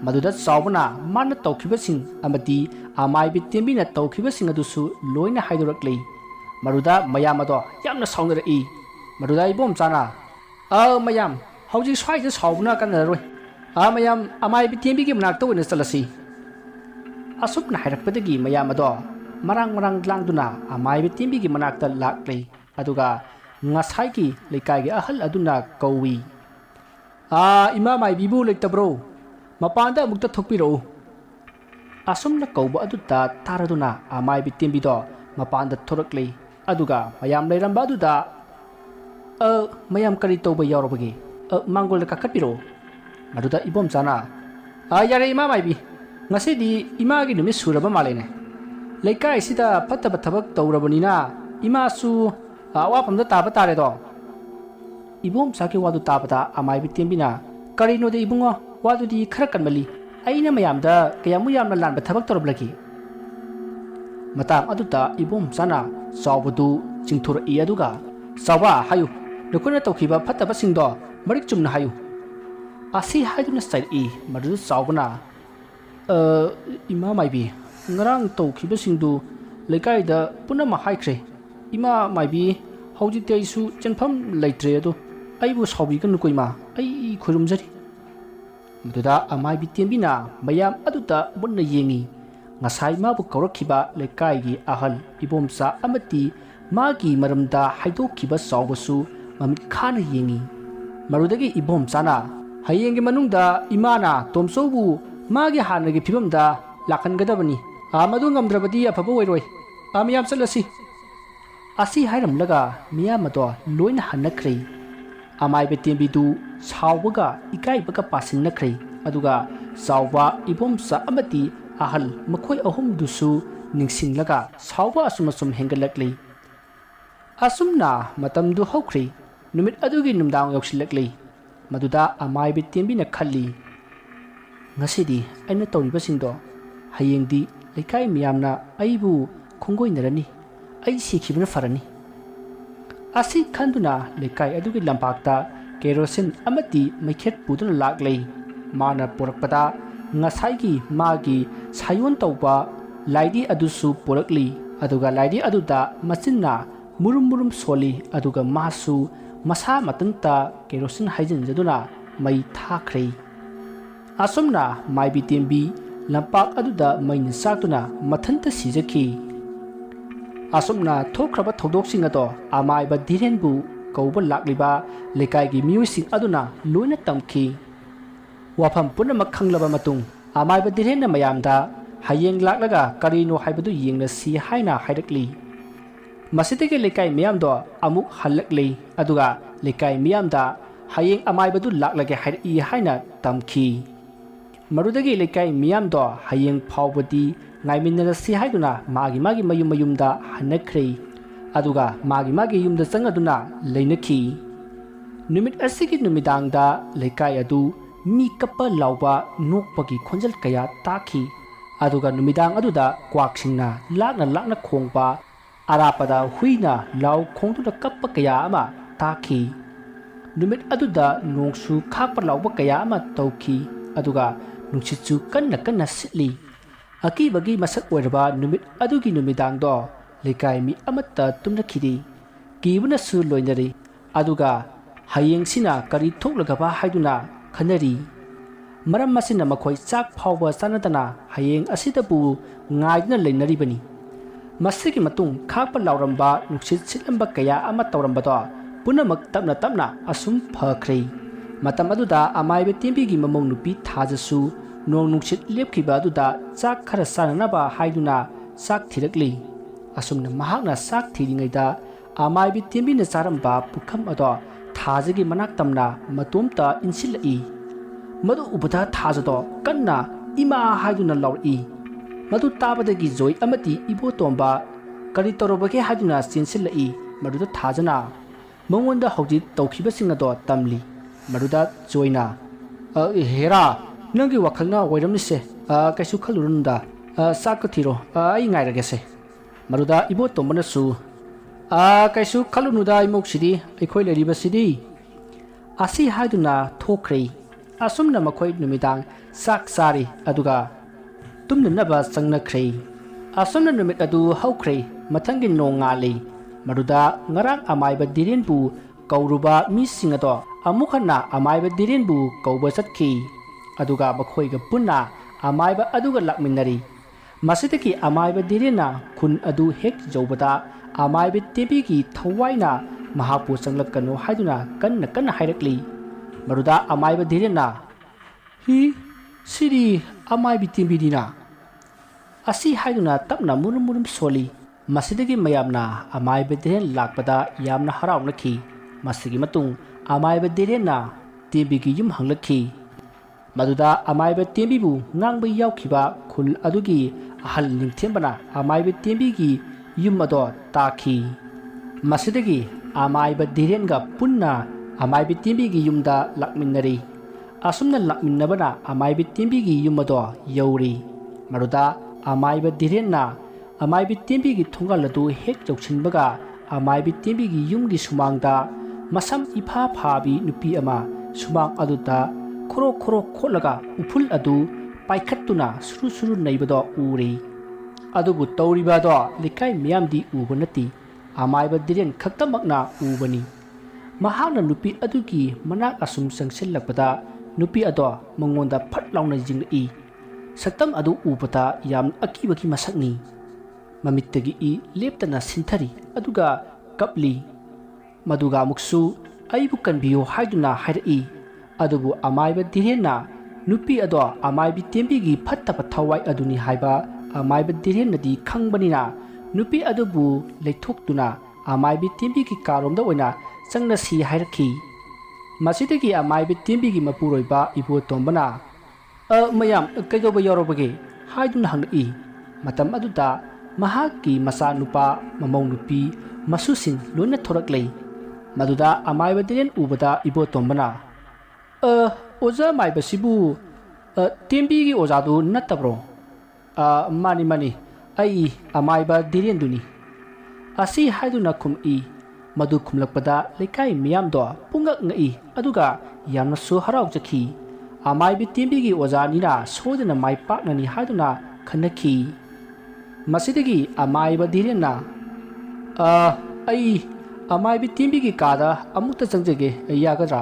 maduda saubuna mana tawkhibasing amati amai bitembina tawkhibasing adusu loina haidoraklei maruda mayamado yamna saunarei maruda ibom chana mayam hauji swaida saubuna kanaroi mayam amai bitembi manakta oina chalasi asupna hairakpadagi mayamado marang langduna amai bitembi manakta laklei aduga ngasaigi lekai ahal aduna kawi ima mai bibu lektabro mapanda mukta thokpiro asumna kauba aduta taraduna amai bitembido mapanda thoraklei aduga mayam leiramba aduda mayam kari toba yaurobagi mangol kakapiro maduda ibom chana yare ima mai bi ngasidi imagi numi suraba malene lekai sida phattaba thabak tawrabanina imasu wafamda taba tare do ibom sake wadu tabada amai bitembina karino de ibungo wadu di khara kanmali aina mayamda kayamu yamna lanba thabak toroblaki matang aduta ibom sana sawbudu chingthur i aduga sawa hayu nukuna tawkhiba phattaba singdo marik chumna hayu asi haiduna style i madu sawbuna ima maibi ngarang tawkhiba singdu lekai da punama haikre ima maibi hojite isu chenpham leitre ado aibu sawi kan koima ai khurumjari maduda amai bitembina mayam aduta bunna yengi ngasai mabu kaurakhiba lekai gi ahal ibomsa amati magi maramda haidokhiba sawbasu mamit khana yengi marudagi ibomsana hayengi manungda imana tomsobu magi hanagi phibamda lakhangadabani amadu ngamdrabadi afaba oiroi amiyam chalasi asi hairamlaga miyamado loina hanakrei amai betembidu saubaga ikaibaga pasingnakrei aduga sauba ibomsa amati ahal makhoi ahum dusu ningsinglaga sauba asumasum hengalakli asumna matamdu haukrei numit adugi numdang yoksilakli maduda amai betembina khalli ngasidi aina tawribasingdo hayengdi lekai miyamna aibu khongoinarani ai sikhibna farani asi khanduna lekai adugi lampakta kerosin amati maikhet puduna laklei mana porakpada ngasaigi magi sayon tawba laidi adusu porakli aduga laidi aduda machinna murum soli aduga masu masa matanta kerosin haijin jaduna mai thakrei asumna mai bitembi lampak aduda mai nisakuna mathanta sijaki ꯑꯁꯨꯝꯅ ꯊꯣꯛꯈ꯭ꯔꯕ ꯊꯧꯗꯣꯛꯁꯤꯡ ꯑꯗꯣ ꯑꯃꯥꯏꯕ ꯙꯤꯔꯦꯟꯕꯨ ꯀꯧꯕ ꯂꯥꯛꯂꯤꯕ ꯂꯩꯀꯥꯏꯒꯤ ꯃꯤꯑꯣꯏꯁꯤꯡ ꯑꯗꯨꯅ ꯂꯣꯏꯅ ꯇꯝꯈꯤ꯫ ꯋꯥꯐꯝ ꯄꯨꯝꯅꯃꯛ ꯈꯪꯂꯕ ꯃꯇꯨꯡ ꯑꯃꯥꯏꯕ ꯙꯤꯔꯦꯟꯅ ꯃꯌꯥꯝꯗ ꯍꯌꯦꯡ ꯂꯥꯛꯂꯒ ꯀꯔꯤꯅꯣ ꯍꯥꯏꯕꯗꯨ ꯌꯦꯡꯂꯁꯤ ꯍꯥꯏꯅ ꯍꯥꯏꯔꯛꯂꯤ꯫ ꯃꯁꯤꯗꯒꯤ ꯂꯩꯀꯥꯏ ꯃꯤꯌꯥꯝꯗꯣ ꯑꯃꯨꯛ ꯍꯜꯂꯛꯂꯤ ꯑꯗꯨꯒ ꯂꯩꯀꯥꯏ ꯃꯤꯌꯥꯝꯗ ꯍꯌꯦꯡ ꯑꯃꯥꯏꯕꯗꯨ ꯂꯥꯛꯂꯒꯦ ꯍꯥꯏꯔꯛꯏ ꯍꯥꯏꯅ ꯇꯝꯈꯤ꯫ ꯃꯗꯨꯗꯒꯤ ꯂꯩꯀꯥꯏ ꯃꯤꯌꯥꯝꯗꯣ ꯍꯌꯦꯡ ꯐꯥꯎꯕꯗꯤ ꯉꯥꯏꯃꯤꯟꯅꯔꯁꯤ ꯍꯥꯏꯗꯨꯅ ꯃꯥꯒꯤ ꯃꯌꯨꯝꯗ ꯍꯟꯅꯈ꯭ꯔꯦ ꯑꯗꯨꯒ ꯃꯥꯒꯤ ꯌꯨꯝꯗ ꯆꯪꯉꯗꯨꯅ ꯂꯩꯅꯈꯤ꯫ ꯅꯨꯃꯤꯠ ꯑꯁꯤꯒꯤ ꯅꯨꯃꯤꯗꯥꯡꯗ ꯂꯩꯀꯥꯏ ꯑꯗꯨ ꯃꯤ ꯀꯞꯄ ꯂꯥꯎꯕ ꯅꯣꯛꯄꯒꯤ ꯈꯣꯟꯖꯦꯜ ꯀꯌꯥ ꯇꯥꯈꯤ ꯑꯗꯨꯒ ꯅꯨꯃꯤꯗꯥꯡ ꯑꯗꯨꯗ ꯀ꯭ꯋꯥꯛꯁꯤꯡꯅ ꯂꯥꯛꯅ ꯈꯣꯡꯕ, ꯑꯔꯥꯞꯄꯗ ꯍꯨꯏꯅ ꯂꯥꯎ ꯈꯣꯡꯗꯨꯅ ꯀꯞꯄ ꯀꯌꯥ ꯑꯃ ꯇꯥꯈꯤ꯫ ꯅꯨꯃꯤꯠ ꯑꯗꯨꯗ ꯅꯣꯡꯁꯨ ꯈꯥꯛꯄ ꯂꯥꯎꯕ ꯀꯌꯥ ꯑꯃ ꯇꯧꯈꯤ ꯑꯗꯨꯒ ꯅꯨꯡꯁꯤꯠꯁꯨ ꯀꯟꯅ ꯁꯤꯠꯂꯤ꯫ ꯑꯀꯤꯕꯒꯤ ꯃꯁꯛ ꯑꯣꯏꯔꯕ ꯅꯨꯃꯤꯠ ꯑꯗꯨꯒꯤ ꯅꯨꯃꯤꯗꯥꯡꯗꯣ ꯂꯩꯀꯥꯏ ꯃꯤ ꯑꯃꯠꯇ ꯇꯨꯝꯅꯈꯤꯗꯦ꯫ ꯀꯤꯕꯅꯁꯨ ꯂꯣꯏꯅꯔꯤ ꯑꯗꯨꯒ ꯍꯌꯦꯡꯁꯤꯅ ꯀꯔꯤ ꯊꯣꯛꯂꯒꯕ ꯍꯥꯏꯗꯨꯅ ꯈꯟꯅꯔꯤ꯫ ꯃꯔꯝ ꯑꯁꯤꯅ ꯃꯈꯣꯏ ꯆꯥꯛ ꯐꯥꯎꯕ ꯆꯥꯅꯗꯅ ꯍꯌꯦꯡ ꯑꯁꯤꯗꯕꯨ ꯉꯥꯏꯗꯨꯅ ꯂꯩꯅꯔꯤꯕꯅꯤ꯫ ꯃꯁꯤꯒꯤ ꯃꯇꯨꯡ ꯈꯥꯛꯄ ꯂꯥꯎꯔꯝꯕ, ꯅꯨꯡꯁꯤꯠ ꯁꯤꯠꯂꯝꯕ ꯀꯌꯥ ꯑꯃ ꯇꯧꯔꯝꯕꯗꯣ ꯄꯨꯝꯅꯃꯛ ꯇꯞꯅ ꯑꯁꯨꯝ ꯐꯈ꯭ꯔꯦ꯫ ꯃꯇꯝ ꯑꯗꯨꯗ ꯑꯃꯥꯏꯕ ꯇꯦꯝꯕꯤꯒꯤ ꯃꯃꯧ ꯅꯨꯄꯤ ꯊꯥꯖꯁꯨ ꯅꯣꯡ ꯅꯨꯡꯁꯤꯠ ꯂꯦꯞꯈꯤꯕ ꯑꯗꯨꯗ ꯆꯥꯛ ꯈꯔ ꯆꯥꯅꯅꯕ ꯍꯥꯏꯗꯨꯅ ꯆꯥꯛ ꯊꯤꯔꯛꯂꯤ꯫ ꯑꯁꯨꯝꯅ ꯃꯍꯥꯛꯅ ꯆꯥꯛ ꯊꯤꯔꯤꯉꯩꯗ ꯑꯃꯥꯏꯕ ꯇꯦꯝꯕꯤꯅ ꯆꯥꯔꯝꯕ ꯄꯨꯈꯝ ꯑꯗꯣ ꯊꯥꯖꯒꯤ ꯃꯅꯥꯛ ꯇꯝꯅ ꯃꯇꯣꯝꯇ ꯏꯟꯁꯤꯜꯂꯛꯏ꯫ ꯃꯗꯨ ꯎꯕꯗ ꯊꯥꯖꯗꯣ ꯀꯟꯅ ꯏꯃꯥ ꯍꯥꯏꯗꯨꯅ ꯂꯥꯎꯔꯛꯏ꯫ ꯃꯗꯨ ꯇꯥꯕꯗꯒꯤ ꯖꯣꯏ ꯑꯃꯗꯤ ꯏꯕꯣꯇꯣꯝꯕ ꯀꯔꯤ ꯇꯧꯔꯕꯒꯦ ꯍꯥꯏꯗꯨꯅ ꯆꯦꯟꯁꯤꯜꯂꯛꯏ꯫ ꯃꯗꯨꯗ ꯊꯥꯖꯅ ꯃꯉꯣꯟꯗ ꯍꯧꯖꯤꯛ ꯇꯧꯈꯤꯕꯁꯤꯡ ꯑꯗꯣ ꯇꯝꯂꯤ꯫ ꯃꯗꯨꯗ ꯖꯣꯏꯅ ꯍꯦꯔꯥ, ꯅꯪꯒꯤ ꯋꯥꯈꯜꯅ ꯑꯣꯏꯔꯝꯅꯤꯁꯦ, ꯀꯩꯁꯨ ꯈꯜꯂꯨꯔꯅꯨꯗ, ꯆꯥꯛꯀ ꯊꯤꯔꯣ, ꯑꯩ ꯉꯥꯏꯔꯒꯦꯁꯦ꯫ ꯃꯗꯨꯗ ꯏꯕꯣꯇꯣꯝꯕꯅꯁꯨ ꯀꯩꯁꯨ ꯈꯜꯂꯨꯅꯨꯗ ꯏꯃꯧꯁꯤꯗꯤ, ꯑꯩꯈꯣꯏ ꯂꯩꯔꯤꯕꯁꯤꯗꯤ ꯑꯁꯤ ꯍꯥꯏꯗꯨꯅ ꯊꯣꯛꯈ꯭ꯔꯦ꯫ ꯑꯁꯨꯝꯅ ꯃꯈꯣꯏ ꯅꯨꯃꯤꯗꯥꯡ ꯆꯥꯛ ꯆꯥꯔꯤ ꯑꯗꯨꯒ ꯇꯨꯝꯅꯅꯕ ꯆꯪꯅꯈ꯭ꯔꯦ꯫ ꯑꯁꯨꯝꯅ ꯅꯨꯃꯤꯠ ꯑꯗꯨ ꯍꯧꯈ꯭ꯔꯦ꯫ ꯃꯊꯪꯒꯤ ꯅꯣꯡ ꯉꯥꯜꯂꯤ꯫ ꯃꯗꯨꯗ ꯉꯔꯥꯡ ꯑꯃꯥꯏꯕ ꯙꯤꯔꯦꯟꯕꯨ ꯀꯧꯔꯨꯕ ꯃꯤꯁꯤꯡ ꯑꯗꯣ ꯑꯃꯨꯛ ꯍꯟꯅ ꯑꯃꯥꯏꯕ ꯙꯤꯔꯦꯟꯕꯨ ꯀꯧꯕ ꯆꯠꯈꯤ ꯑꯗꯨꯒ ꯃꯈꯣꯏꯒ ꯄꯨꯟꯅ ꯑꯃꯥꯏꯕ ꯑꯗꯨꯒ ꯂꯥꯛꯃꯤꯟꯅꯔꯤ꯫ ꯃꯁꯤꯗꯒꯤ ꯑꯃꯥꯏꯕ ꯙꯤꯔꯦꯟꯅ ꯈꯨꯟ ꯑꯗꯨ ꯍꯦꯛ ꯌꯧꯕꯗ ꯑꯃꯥꯏꯕ ꯇꯦꯝꯕꯤꯒꯤ ꯊꯋꯥꯏꯅ ꯃꯍꯥꯛꯄꯨ ꯆꯪꯂꯛꯀꯅꯨ ꯍꯥꯏꯗꯨꯅ ꯀꯟꯅ ꯍꯥꯏꯔꯛꯂꯤ꯫ ꯃꯗꯨꯗ ꯑꯃꯥꯏꯕ ꯙꯤꯔꯦꯟꯅ ꯁꯤꯗꯤ ꯑꯃꯥꯏꯕꯤ ꯇꯦꯝꯕꯤꯅꯤꯅ ꯑꯁꯤ ꯍꯥꯏꯗꯨꯅ ꯇꯞꯅ ꯃꯨꯔꯨꯝ ꯁꯣꯜꯂꯤ꯫ ꯃꯁꯤꯗꯒꯤ ꯃꯌꯥꯝꯅ ꯑꯃꯥꯏꯕ ꯙꯤꯔꯦꯟ ꯂꯥꯛꯄꯗ ꯌꯥꯝꯅ ꯍꯔꯥꯎꯅꯈꯤ꯫ ꯃꯁꯤꯒꯤ ꯃꯇꯨꯡ ꯑꯃꯥꯏꯕ ꯙꯤꯔꯦꯟꯅ ꯇꯦꯝꯕꯤꯒꯤ ꯌꯨꯝ ꯍꯪꯂꯛꯈꯤ꯫ ꯃꯗꯨꯗ ꯑꯃꯥꯏꯕ ꯇꯦꯝꯕꯤꯕꯨ ꯉꯥꯡꯕ ꯌꯥꯎꯈꯤꯕ ꯈꯨꯜ ꯑꯗꯨꯒꯤ ꯑꯍꯜ ꯅꯤꯡꯊꯦꯝꯕꯅ ꯑꯃꯥꯏꯕ ꯇꯦꯝꯕꯤꯒꯤ ꯌꯨꯝ ꯑꯗꯣ ꯇꯥꯈꯤ꯫ ꯃꯁꯤꯗꯒꯤ ꯑꯃꯥꯏꯕ ꯙꯤꯔꯦꯟꯒ ꯄꯨꯟꯅ ꯑꯃꯥꯏꯕ ꯇꯦꯝꯕꯤꯒꯤ ꯌꯨꯝꯗ ꯂꯥꯛꯃꯤꯟꯅꯔꯤ꯫ ꯑꯁꯨꯝꯅ ꯂꯥꯛꯃꯤꯟꯅꯕꯅ ꯑꯃꯥꯏꯕ ꯇꯦꯝꯕꯤꯒꯤ ꯌꯨꯝ ꯑꯗꯣ ꯌꯧꯔꯤ꯫ ꯃꯗꯨꯗ ꯑꯃꯥꯏꯕ ꯙꯤꯔꯦꯟꯅ ꯑꯃꯥꯏꯕ ꯇꯦꯝꯕꯤꯒꯤ ꯊꯣꯡꯒꯥꯜ ꯑꯗꯨ ꯍꯦꯛ ꯌꯧꯁꯤꯟꯕꯒ ꯑꯃꯥꯏꯕ ꯇꯦꯝꯕꯤꯒꯤ ꯌꯨꯝꯒꯤ ꯁꯨꯃꯥꯡꯗ ꯃꯁꯝ ꯏꯐꯥ ꯐꯥꯕꯤ ꯅꯨꯄꯤ ꯑꯃ ꯁꯨꯃꯥꯡ ꯑꯗꯨꯗ ꯈꯣꯔꯣ ꯈꯣꯠꯂꯒ ꯎꯐꯨꯜ ꯑꯗꯨ ꯄꯥꯏꯈꯠꯇꯨꯅ ꯁꯨꯔꯨ ꯅꯩꯕꯗꯣ ꯎꯔꯤ꯫ ꯑꯗꯨꯕꯨ ꯇꯧꯔꯤꯕ ꯑꯗꯣ ꯂꯩꯀꯥꯏ ꯃꯤꯌꯥꯝꯗꯤ ꯎꯕ ꯅꯠꯇꯦ, ꯑꯃꯥꯏꯕ ꯙꯤꯔꯦꯟ ꯈꯛꯇꯃꯛꯅ ꯎꯕꯅꯤ꯫ ꯃꯍꯥꯛꯅ ꯅꯨꯄꯤ ꯑꯗꯨꯒꯤ ꯃꯅꯥꯛ ꯑꯁꯨꯝ ꯆꯪꯁꯤꯜꯂꯛꯄꯗ ꯅꯨꯄꯤ ꯑꯗꯣ ꯃꯉꯣꯟꯗ ꯐꯠ ꯂꯥꯎꯅ ꯌꯦꯡꯂꯛꯏ꯫ ꯁꯛꯇꯝ ꯑꯗꯨ ꯎꯕꯗ ꯌꯥꯝꯅ ꯑꯀꯤꯕꯒꯤ ꯃꯁꯛꯅꯤ꯫ ꯃꯃꯤꯠꯇꯒꯤ ꯏ ꯂꯦꯞꯇꯅ ꯁꯤꯟꯊꯔꯤ ꯑꯗꯨꯒ ꯀꯞꯂꯤ꯫ ꯃꯗꯨꯒ ꯑꯃꯨꯛꯁꯨ ꯑꯩꯕꯨ ꯀꯟꯕꯤꯌꯨ ꯍꯥꯏꯗꯨꯅ ꯍꯥꯏꯔꯛꯏ꯫ ꯑꯗꯨꯕꯨ ꯑꯃꯥꯏꯕ ꯙꯤꯔꯦꯟꯅ ꯅꯨꯄꯤ ꯑꯗꯣ ꯑꯃꯥꯏꯕꯤ ꯇꯦꯝꯕꯤꯒꯤ ꯐꯠꯇꯕ ꯊꯋꯥꯏ ꯑꯗꯨꯅꯤ ꯍꯥꯏꯕ ꯑꯃꯥꯏꯕ ꯙꯤꯔꯦꯟꯅꯗꯤ ꯈꯪꯕꯅꯤꯅ ꯅꯨꯄꯤ ꯑꯗꯨꯕꯨ ꯂꯩꯊꯣꯛꯇꯨꯅ ꯑꯃꯥꯏꯕꯤ ꯇꯦꯝꯕꯤꯒꯤ ꯀꯥꯔꯣꯝꯗ ꯑꯣꯏꯅ ꯆꯪꯅꯁꯤ ꯍꯥꯏꯔꯛꯈꯤ꯫ ꯃꯁꯤꯗꯒꯤ ꯑꯃꯥꯏꯕꯤ ꯇꯦꯝꯕꯤꯒꯤ ꯃꯄꯨꯔꯣꯏꯕ ꯏꯕꯣꯇꯣꯝꯕꯅ ꯃꯌꯥꯝ ꯀꯩꯗꯧꯕ ꯌꯥꯎꯔꯕꯒꯦ ꯍꯥꯏꯗꯨꯅ ꯍꯪꯂꯛꯏ꯫ ꯃꯇꯝ ꯑꯗꯨꯗ ꯃꯍꯥꯛꯀꯤ ꯃꯆꯥꯅꯨꯄꯥ, ꯃꯃꯧ ꯅꯨꯄꯤ, ꯃꯁꯨꯁꯤꯡ ꯂꯣꯏꯅ ꯊꯣꯔꯛꯂꯤ꯫ ꯃꯗꯨꯗ ꯑꯃꯥꯏꯕ ꯙꯤꯔꯦꯟ ꯎꯕꯗ ꯏꯕꯣꯇꯣꯝꯕꯅ ꯑꯣꯖꯥ ꯃꯥꯏꯕꯁꯤꯕꯨ ꯇꯦꯝꯕꯤꯒꯤ ꯑꯣꯖꯥꯗꯨ ꯅꯠꯇꯕ꯭ꯔꯣ? ꯃꯥꯅꯤ, ꯑꯩ ꯑꯃꯥꯏꯕ ꯙꯤꯔꯦꯟꯗꯨꯅꯤ ꯑꯁꯤ ꯍꯥꯏꯗꯨꯅ ꯈꯨꯝꯏ꯫ ꯃꯗꯨ ꯈꯨꯝꯂꯛꯄꯗ ꯂꯩꯀꯥꯏ ꯃꯤꯌꯥꯝꯗꯣ ꯄꯨꯡꯉꯛ ꯉꯛꯏ ꯑꯗꯨꯒ ꯌꯥꯝꯅꯁꯨ ꯍꯔꯥꯎꯖꯈꯤ꯫ ꯑꯃꯥꯏꯕ ꯇꯦꯝꯕꯤꯒꯤ ꯑꯣꯖꯥꯅꯤꯅ ꯁꯣꯏꯗꯅ ꯃꯥꯏ ꯄꯥꯛꯅꯅꯤ ꯍꯥꯏꯗꯨꯅ ꯈꯟꯅꯈꯤ꯫ ꯃꯁꯤꯗꯒꯤ ꯑꯃꯥꯏꯕ ꯙꯤꯔꯦꯟꯅ ꯑꯩ ꯑꯃꯥꯏꯕ ꯇꯦꯝꯕꯤꯒꯤ ꯀꯥꯗ ꯑꯃꯨꯛꯇ ꯆꯪꯖꯒꯦ, ꯌꯥꯒꯗ꯭ꯔꯥ?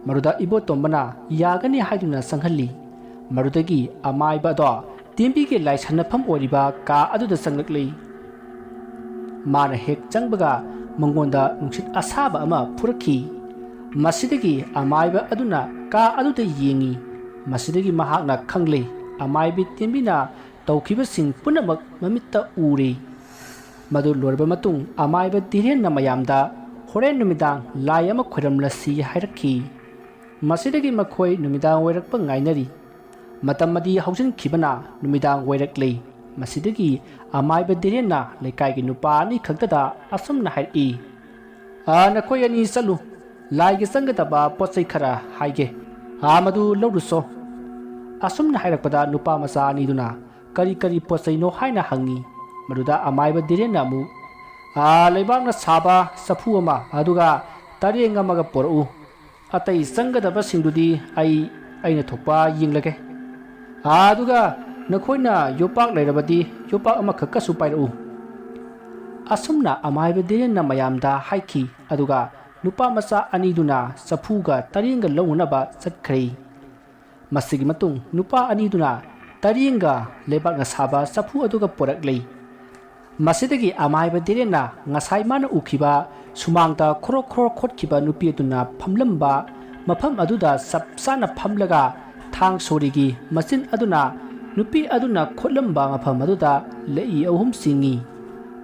ꯃꯗꯨꯗ ꯏꯕꯣꯇꯣꯝꯕꯅ ꯌꯥꯒꯅꯤ ꯍꯥꯏꯗꯨꯅ ꯆꯪꯍꯜꯂꯤ꯫ ꯃꯗꯨꯗꯒꯤ ꯑꯃꯥꯏꯕ ꯑꯗꯣ ꯇꯦꯝꯕꯤꯒꯤ ꯂꯥꯏ ꯁꯥꯟꯅꯐꯝ ꯑꯣꯏꯔꯤꯕ ꯀꯥ ꯑꯗꯨꯗ ꯆꯪꯂꯛꯂꯤ꯫ ꯃꯥꯅ ꯍꯦꯛ ꯆꯪꯕꯒ ꯃꯉꯣꯟꯗ ꯅꯨꯡꯁꯤꯠ ꯑꯁꯥꯕ ꯑꯃ ꯐꯨꯔꯛꯈꯤ꯫ ꯃꯁꯤꯗꯒꯤ ꯑꯃꯥꯏꯕ ꯑꯗꯨꯅ ꯀꯥ ꯑꯗꯨꯗ ꯌꯦꯡꯉꯤ꯫ ꯃꯁꯤꯗꯒꯤ ꯃꯍꯥꯛꯅ ꯈꯪꯂꯦ ꯑꯃꯥꯏꯕꯤ ꯇꯦꯝꯕꯤꯅ ꯇꯧꯈꯤꯕꯁꯤꯡ ꯄꯨꯝꯅꯃꯛ ꯃꯃꯤꯠꯇ ꯎꯔꯦ꯫ ꯃꯗꯨ ꯂꯣꯏꯔꯕ ꯃꯇꯨꯡ ꯑꯃꯥꯏꯕ ꯙꯤꯔꯦꯟꯅ ꯃꯌꯥꯝꯗ ꯍꯣꯔꯦꯟ ꯅꯨꯃꯤꯗꯥꯡ ꯂꯥꯏ ꯑꯃ ꯈꯣꯏꯔꯝꯂꯁꯤ ꯍꯥꯏꯔꯛꯈꯤ꯫ ꯃꯁꯤꯗꯒꯤ ꯃꯈꯣꯏ ꯅꯨꯃꯤꯗꯥꯡ ꯋꯥꯏꯔꯛꯄ ꯉꯥꯏꯅꯔꯤ꯫ ꯃꯇꯝ ꯑꯗꯤ ꯍꯧꯖꯤꯟꯈꯤꯕꯅ ꯅꯨꯃꯤꯗꯥꯡ ꯋꯥꯏꯔꯛꯂꯦ꯫ ꯃꯁꯤꯗꯒꯤ ꯑꯃꯥꯏꯕ ꯙꯤꯔꯦꯟꯅ ꯂꯩꯀꯥꯏꯒꯤ ꯅꯨꯄꯥ ꯑꯅꯤ ꯈꯛꯇꯗ ꯑꯁꯨꯝꯅ ꯍꯥꯏꯔꯛꯏ, ꯅꯈꯣꯏ ꯑꯅꯤ ꯆꯠꯂꯨ, ꯂꯥꯏꯒꯤ ꯆꯪꯒꯗꯕ ꯄꯣꯠ ꯆꯩ ꯈꯔ ꯍꯥꯏꯒꯦ, ꯃꯗꯨ ꯂꯧꯔꯨꯆꯣ꯫ ꯑꯁꯨꯝꯅ ꯍꯥꯏꯔꯛꯄꯗ ꯅꯨꯄꯥ ꯃꯆꯥ ꯑꯅꯤꯗꯨꯅ ꯀꯔꯤ ꯀꯔꯤ ꯄꯣꯠ ꯆꯩꯅꯣ ꯍꯥꯏꯅ ꯍꯪꯉꯤ꯫ ꯃꯗꯨꯗ ꯑꯃꯥꯏꯕ ꯙꯤꯔꯦꯟꯅ ꯑꯃꯨꯛ ꯂꯩꯕꯥꯛꯅ ꯁꯥꯕ ꯆꯐꯨ ꯑꯃ ꯑꯗꯨꯒ ꯇꯔꯦꯡ ꯑꯃꯒ ꯄꯣꯔꯛꯎ, ꯑꯇꯩ ꯆꯪꯒꯗꯕꯁꯤꯡꯗꯨꯗꯤ ꯑꯩꯅ ꯊꯣꯛꯄ ꯌꯦꯡꯂꯒꯦ, ꯑꯗꯨꯒ ꯅꯈꯣꯏꯅ ꯌꯣꯄꯥꯛ ꯂꯩꯔꯕꯗꯤ ꯌꯣꯄꯥꯛ ꯑꯃꯈꯛꯀꯁꯨ ꯄꯥꯏꯔꯛꯎ꯫ ꯑꯁꯨꯝꯅ ꯑꯃꯥꯏꯕ ꯙꯤꯔꯦꯟꯅ ꯃꯌꯥꯝꯗ ꯍꯥꯏꯈꯤ, ꯑꯗꯨꯒ ꯅꯨꯄꯥ ꯃꯆꯥ ꯑꯅꯤꯗꯨꯅ ꯆꯐꯨꯒ ꯇꯔꯦꯡꯒ ꯂꯧꯅꯅꯕ ꯆꯠꯈ꯭ꯔꯦ꯫ ꯃꯁꯤꯒꯤ ꯃꯇꯨꯡ ꯅꯨꯄꯥ ꯑꯅꯤꯗꯨꯅ ꯇꯔꯦꯡꯒ ꯂꯩꯕꯥꯛꯅ ꯁꯥꯕ ꯆꯐꯨ ꯑꯗꯨꯒ ꯄꯣꯔꯛꯂꯦ꯫ ꯃꯁꯤꯗꯒꯤ ꯑꯃꯥꯏꯕ ꯙꯤꯔꯦꯟꯅ ꯉꯁꯥꯏ ꯃꯥꯅ ꯎꯈꯤꯕ ꯁꯨꯃꯥꯡꯗ ꯈꯣꯔꯣꯛ ꯈꯣꯔꯣꯛ ꯈꯣꯠꯈꯤꯕ ꯅꯨꯄꯤ ꯑꯗꯨꯅ ꯐꯝꯂꯝꯕ ꯃꯐꯝ ꯑꯗꯨꯗ ꯆꯞ ꯆꯥꯅ ꯐꯝꯂꯒ ꯊꯥꯡ ꯁꯣꯔꯤꯒꯤ ꯃꯆꯤꯟ ꯑꯗꯨꯅ ꯅꯨꯄꯤ ꯑꯗꯨꯅ ꯈꯣꯠꯂꯝꯕ ꯃꯐꯝ ꯑꯗꯨꯗ ꯂꯩꯏ ꯑꯍꯨꯝ ꯆꯤꯡꯉꯤ꯫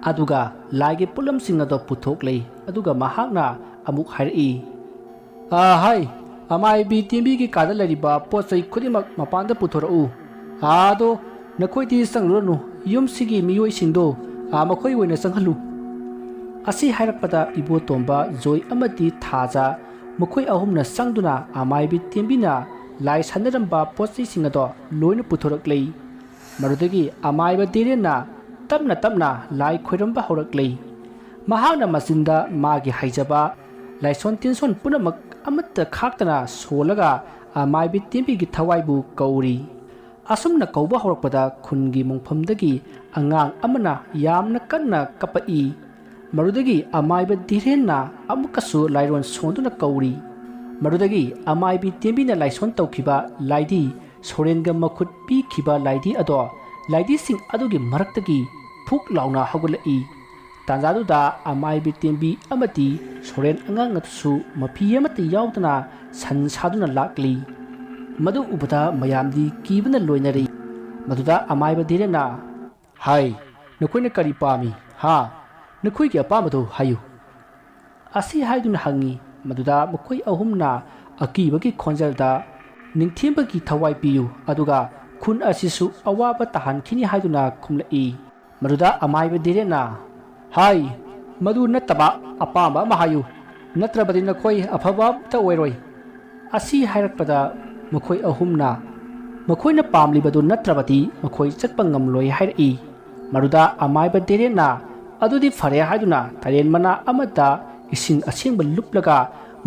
ꯑꯗꯨꯒ ꯂꯥꯏꯒꯤ ꯄꯣꯠꯂꯝꯁꯤꯡ ꯑꯗꯨ ꯄꯨꯊꯣꯛꯂꯦ꯫ ꯑꯗꯨꯒ ꯃꯍꯥꯛꯅ ꯑꯃꯨꯛ ꯍꯥꯏꯔꯛꯏ, ꯍꯥꯏ, ꯑꯃꯥꯏꯕꯤ ꯇꯦꯝꯕꯤꯒꯤ ꯀꯥꯗ ꯂꯩꯔꯤꯕ ꯄꯣꯠ ꯆꯩ ꯈꯨꯗꯤꯡꯃꯛ ꯃꯄꯥꯟꯗ ꯄꯨꯊꯣꯔꯛꯎ, ꯑꯗꯣ ꯅꯈꯣꯏꯗꯤ ꯆꯪꯂꯨꯔꯅꯨ, ꯌꯨꯝꯁꯤꯒꯤ ꯃꯤꯑꯣꯏꯁꯤꯡꯗꯣ ꯃꯈꯣꯏ ꯑꯣꯏꯅ ꯆꯪꯍꯜꯂꯨ꯫ ꯑꯁꯤ ꯍꯥꯏꯔꯛꯄꯗ ꯏꯕꯣꯇꯣꯝꯕ, ꯖꯣꯏ ꯑꯃꯗꯤ ꯊꯥꯖ ꯃꯈꯣꯏ ꯑꯍꯨꯝꯅ ꯆꯪꯗꯨꯅ ꯑꯃꯥꯏꯕꯤ ꯇꯦꯝꯕꯤꯅ ꯂꯥꯏ ꯁꯥꯟꯅꯔꯝꯕ ꯄꯣꯠ ꯆꯩꯁꯤꯡ ꯑꯗꯣ ꯂꯣꯏꯅ ꯄꯨꯊꯣꯔꯛꯂꯦ꯫ ꯃꯗꯨꯗꯒꯤ ꯑꯃꯥꯏꯕ ꯙꯤꯔꯦꯟꯅ ꯇꯞꯅ ꯇꯞꯅ ꯂꯥꯏ ꯈꯣꯏꯔꯝꯕ ꯍꯧꯔꯛꯂꯦ꯫ ꯃꯍꯥꯛꯅ ꯃꯆꯤꯟꯗ ꯃꯥꯒꯤ ꯍꯩꯖꯕ ꯂꯥꯏꯁꯣꯟ ꯇꯤꯟꯁꯣꯟ ꯄꯨꯝꯅꯃꯛ ꯑꯃꯠꯇ ꯈꯥꯛꯇꯅ ꯁꯣꯜꯂꯒ ꯑꯃꯥꯏꯕꯤ ꯇꯦꯝꯕꯤꯒꯤ ꯊꯋꯥꯏꯕꯨ ꯀꯧꯔꯤ꯫ ꯑꯁꯨꯝꯅ ꯀꯧꯕ ꯍꯧꯔꯛꯄꯗ ꯈꯨꯟꯒꯤ ꯃꯣꯡꯐꯝꯗꯒꯤ ꯑꯉꯥꯡ ꯑꯃꯅ ꯌꯥꯝꯅ ꯀꯟꯅ ꯀꯞꯄꯛꯏ꯫ ꯃꯗꯨꯗꯒꯤ ꯑꯃꯥꯏꯕ ꯙꯤꯔꯦꯟꯅ ꯑꯃꯨꯛꯀꯁꯨ ꯂꯥꯏꯔꯣꯟ ꯁꯣꯟꯗꯨꯅ ꯀꯧꯔꯤ꯫ ꯃꯗꯨꯗꯒꯤ ꯑꯃꯥꯏꯕꯤ ꯇꯦꯝꯕꯤꯅ ꯂꯥꯏꯁꯣꯟ ꯇꯧꯈꯤꯕ ꯂꯥꯏꯙꯤ ꯁꯣꯔꯦꯟꯒ ꯃꯈꯨꯠ ꯄꯤꯈꯤꯕ ꯂꯥꯏꯙꯤ ꯑꯗꯣ ꯂꯥꯏꯙꯤꯁꯤꯡ ꯑꯗꯨꯒꯤ ꯃꯔꯛꯇꯒꯤ ꯐꯨꯛ ꯂꯥꯎꯅ ꯍꯧꯒꯠꯂꯛꯏ꯫ ꯇꯥꯟꯖꯥꯗꯨꯗ ꯑꯃꯥꯏꯕꯤ ꯇꯦꯝꯕꯤ ꯑꯃꯗꯤ ꯁꯣꯔꯦꯟ ꯑꯉꯥꯡ ꯑꯗꯨꯁꯨ ꯃꯐꯤ ꯑꯃꯠꯇ ꯌꯥꯎꯗꯅ ꯁꯟ ꯁꯥꯗꯨꯅ ꯂꯥꯛꯂꯤ꯫ ꯃꯗꯨ ꯎꯕꯗ ꯃꯌꯥꯝꯗꯤ ꯀꯤꯕꯅ ꯂꯣꯏꯅꯔꯤ꯫ ꯃꯗꯨꯗ ꯑꯃꯥꯏꯕ ꯙꯤꯔꯦꯟꯅ, ꯍꯥꯏ, ꯅꯈꯣꯏꯅ ꯀꯔꯤ ꯄꯥꯝꯃꯤ? ꯅꯈꯣꯏꯒꯤ ꯑꯄꯥꯝꯕꯗꯨ ꯍꯥꯏꯌꯨ꯫ ꯑꯁꯤ ꯍꯥꯏꯗꯨꯅ ꯍꯪꯉꯤ꯫ ꯃꯗꯨꯗ ꯃꯈꯣꯏ ꯑꯍꯨꯝꯅ ꯑꯀꯤꯕꯒꯤ ꯈꯣꯟꯖꯦꯜꯗ, ꯅꯤꯡꯊꯤꯕꯒꯤ ꯊꯋꯥꯏ ꯄꯤꯌꯨ, ꯑꯗꯨꯒ ꯈꯨꯟ ꯑꯁꯤꯁꯨ ꯑꯋꯥꯕ ꯇꯥꯍꯟꯈꯤꯅꯤ ꯍꯥꯏꯗꯨꯅ ꯈꯨꯝꯂꯛꯏ꯫ ꯃꯗꯨꯗ ꯑꯃꯥꯏꯕ ꯙꯤꯔꯦꯟꯅ, ꯍꯥꯏ, ꯃꯗꯨ ꯅꯠꯇꯕ ꯑꯄꯥꯝꯕ ꯑꯃ ꯍꯥꯏꯌꯨ, ꯅꯠꯇ꯭ꯔꯕꯗꯤ ꯅꯈꯣꯏ ꯑꯐꯕ ꯑꯝꯇ ꯑꯣꯏꯔꯣꯏ꯫ ꯑꯁꯤ ꯍꯥꯏꯔꯛꯄꯗ ꯃꯈꯣꯏ ꯑꯍꯨꯝꯅ ꯃꯈꯣꯏꯅ ꯄꯥꯝꯂꯤꯕꯗꯨ ꯅꯠꯇ꯭ꯔꯕꯗꯤ ꯃꯈꯣꯏ ꯆꯠꯄ ꯉꯝꯂꯣꯏ ꯍꯥꯏꯔꯛꯏ꯫ ꯃꯗꯨꯗ ꯑꯃꯥꯏꯕ ꯙꯤꯔꯦꯟꯅ ꯑꯗꯨꯗꯤ ꯐꯔꯦ ꯍꯥꯏꯗꯨꯅ ꯇꯔꯦꯟ ꯃꯅꯥ ꯑꯃꯗ ꯏꯁꯤꯡ ꯑꯁꯦꯡꯕ ꯂꯨꯞꯂꯒ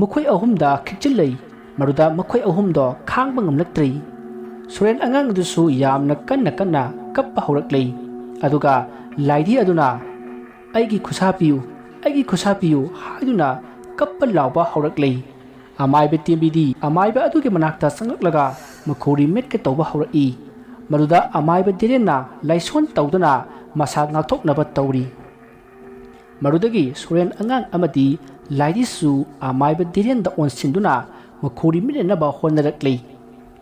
ꯃꯈꯣꯏ ꯑꯍꯨꯝꯗ ꯈꯤꯛꯆꯤꯜꯂꯩ꯫ ꯃꯗꯨꯗ ꯃꯈꯣꯏ ꯑꯍꯨꯝꯗꯣ ꯈꯥꯡꯕ ꯉꯝꯂꯛꯇ꯭ꯔꯦ꯫ ꯁꯣꯔꯦꯟ ꯑꯉꯥꯡ ꯑꯗꯨꯁꯨ ꯌꯥꯝꯅ ꯀꯟꯅ ꯀꯟꯅ ꯀꯞꯄ ꯍꯧꯔꯛꯂꯦ꯫ ꯑꯗꯨꯒ ꯂꯥꯏꯙꯤ ꯑꯗꯨꯅ, ꯑꯩꯒꯤ ꯈꯨꯠꯁꯥ ꯄꯤꯌꯨ, ꯑꯩꯒꯤ ꯈꯨꯠꯁꯥ ꯄꯤꯌꯨ ꯍꯥꯏꯗꯨꯅ ꯀꯞꯄ ꯂꯥꯎꯕ ꯍꯧꯔꯛꯂꯦ꯫ ꯑꯃꯥꯏꯕ ꯇꯦꯝꯕꯤꯗꯤ ꯑꯃꯥꯏꯕ ꯑꯗꯨꯒꯤ ꯃꯅꯥꯛꯇ ꯆꯪꯂꯛꯂꯒ ꯃꯈꯣꯔꯤ ꯃꯦꯠꯀ ꯇꯧꯕ ꯍꯧꯔꯛꯏ꯫ ꯃꯗꯨꯗ ꯑꯃꯥꯏꯕ ꯙꯤꯔꯦꯟꯅ ꯂꯥꯏꯁꯣꯟ ꯇꯧꯗꯨꯅ ꯃꯁꯥ ꯉꯥꯛꯊꯣꯛꯅꯕ ꯇꯧꯔꯤ꯫ ꯃꯗꯨꯗꯒꯤ ꯁꯣꯔꯦꯟ ꯑꯉꯥꯡ ꯑꯃꯗꯤ ꯂꯥꯏꯙꯤꯁꯨ ꯑꯃꯥꯏꯕ ꯙꯤꯔꯦꯟꯗ ꯑꯣꯟꯁꯤꯟꯗꯨꯅ ꯃꯈꯣꯔꯤ ꯃꯦꯠꯅꯕ ꯍꯣꯠꯅꯔꯛꯂꯦ꯫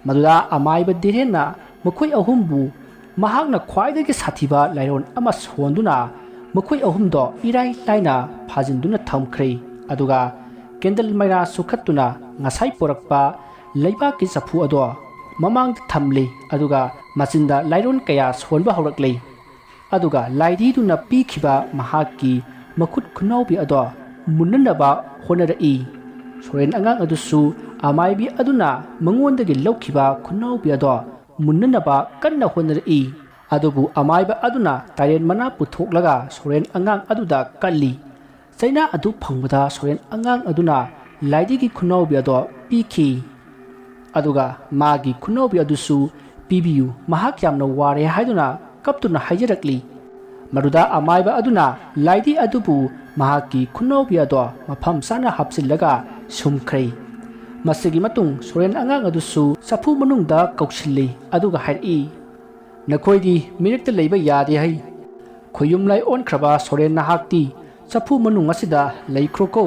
ꯃꯗꯨꯗ ꯑꯃꯥꯏꯕ ꯙꯤꯔꯦꯟꯅ ꯃꯈꯣꯏ ꯑꯍꯨꯝꯕꯨ ꯃꯍꯥꯛꯅ ꯈ꯭ꯋꯥꯏꯗꯒꯤ ꯁꯥꯊꯤꯕ ꯂꯥꯏꯔꯣꯟ ꯑꯃ ꯁꯣꯟꯗꯨꯅ ꯃꯈꯣꯏ ꯑꯍꯨꯝꯗꯣ ꯏꯔꯥꯏ ꯂꯥꯏꯅ ꯐꯥꯖꯤꯟꯗꯨꯅ ꯊꯝꯈ꯭ꯔꯦ꯫ ꯑꯗꯨꯒ ꯀꯦꯟꯗꯜ ꯃꯩꯔꯥ ꯆꯨꯈꯠꯇꯨꯅ ꯉꯁꯥꯏ ꯄꯣꯔꯛꯄ ꯂꯩꯕꯥꯛꯀꯤ ꯆꯐꯨ ꯑꯗꯣ ꯃꯃꯥꯡꯗ ꯊꯝꯂꯦ꯫ ꯑꯗꯨꯒ ꯃꯆꯤꯟꯗ ꯂꯥꯏꯔꯣꯟ ꯀꯌꯥ ꯁꯣꯟꯕ ꯍꯧꯔꯛꯂꯦ꯫ ꯑꯗꯨꯒ ꯂꯥꯏꯙꯤꯗꯨꯅ ꯄꯤꯈꯤꯕ ꯃꯍꯥꯛꯀꯤ ꯃꯈꯨꯠ ꯈꯨꯅꯥꯎꯕꯤ ꯑꯗꯣ ꯃꯨꯟꯅꯅꯕ ꯍꯣꯠꯅꯔꯛꯏ꯫ ꯁꯣꯔꯦꯟ ꯑꯉꯥꯡ ꯑꯗꯨꯁꯨ ꯑꯃꯥꯏꯕꯤ ꯑꯗꯨꯅ ꯃꯉꯣꯟꯗꯒꯤ ꯂꯧꯈꯤꯕ ꯈꯨꯅꯥꯎꯕꯤ ꯑꯗꯣ ꯃꯨꯟꯅꯅꯕ ꯀꯟꯅ ꯍꯣꯠꯅꯔꯛꯏ꯫ ꯑꯗꯨꯕꯨ ꯑꯃꯥꯏꯕ ꯑꯗꯨꯅ ꯇꯔꯦꯟ ꯃꯅꯥ ꯄꯨꯊꯣꯛꯂꯒ ꯁꯣꯔꯦꯟ ꯑꯉꯥꯡ ꯑꯗꯨꯗ ꯀꯜꯂꯤ꯫ ꯆꯩꯅꯥ ꯑꯗꯨ ꯐꯪꯕꯗ ꯁꯣꯔꯦꯟ ꯑꯉꯥꯡ ꯑꯗꯨꯅ ꯂꯥꯏꯙꯤꯒꯤ ꯈꯨꯅꯥꯎꯕꯤ ꯑꯗꯣ ꯄꯤꯈꯤ꯫ ꯑꯗꯨꯒ ꯃꯥꯒꯤ ꯈꯨꯅꯥꯎꯕꯤ ꯑꯗꯨꯁꯨ ꯄꯤꯕꯤꯌꯨ, ꯃꯍꯥꯛ ꯌꯥꯝꯅ ꯋꯥꯔꯦ ꯍꯥꯏꯗꯨꯅ ꯀꯞꯇꯨꯅ ꯍꯥꯏꯖꯔꯛꯂꯤ꯫ ꯃꯗꯨꯗ ꯑꯃꯥꯏꯕ ꯑꯗꯨꯅ ꯂꯥꯏꯙꯤ ꯑꯗꯨꯕꯨ ꯃꯍꯥꯛꯀꯤ ꯈꯨꯅꯥꯎꯕꯤ ꯑꯗꯣ ꯃꯐꯝ ꯆꯥꯅ ꯍꯥꯞꯆꯤꯜꯂꯒ ꯁꯨꯝꯈ꯭ꯔꯦ꯫ ꯃꯁꯤꯒꯤ ꯃꯇꯨꯡ ꯁꯣꯔꯦꯟ ꯑꯉꯥꯡ ꯑꯗꯨꯁꯨ ꯆꯐꯨ ꯃꯅꯨꯡꯗ ꯀꯧꯁꯤꯜꯂꯤ꯫ ꯑꯗꯨꯒ ꯍꯥꯏꯔꯛꯏ, ꯅꯈꯣꯏꯗꯤ ꯃꯤꯔꯛꯇ ꯂꯩꯕ ꯌꯥꯗꯦ ꯍꯩ, ꯈꯨꯌꯨꯝ ꯂꯥꯏ ꯑꯣꯟꯈ꯭ꯔꯕ ꯁꯣꯔꯦꯟ ꯅꯍꯥꯛꯇꯤ ꯆꯐꯨ ꯃꯅꯨꯡ ꯑꯁꯤꯗ ꯂꯩꯈ꯭ꯔꯣꯀꯣ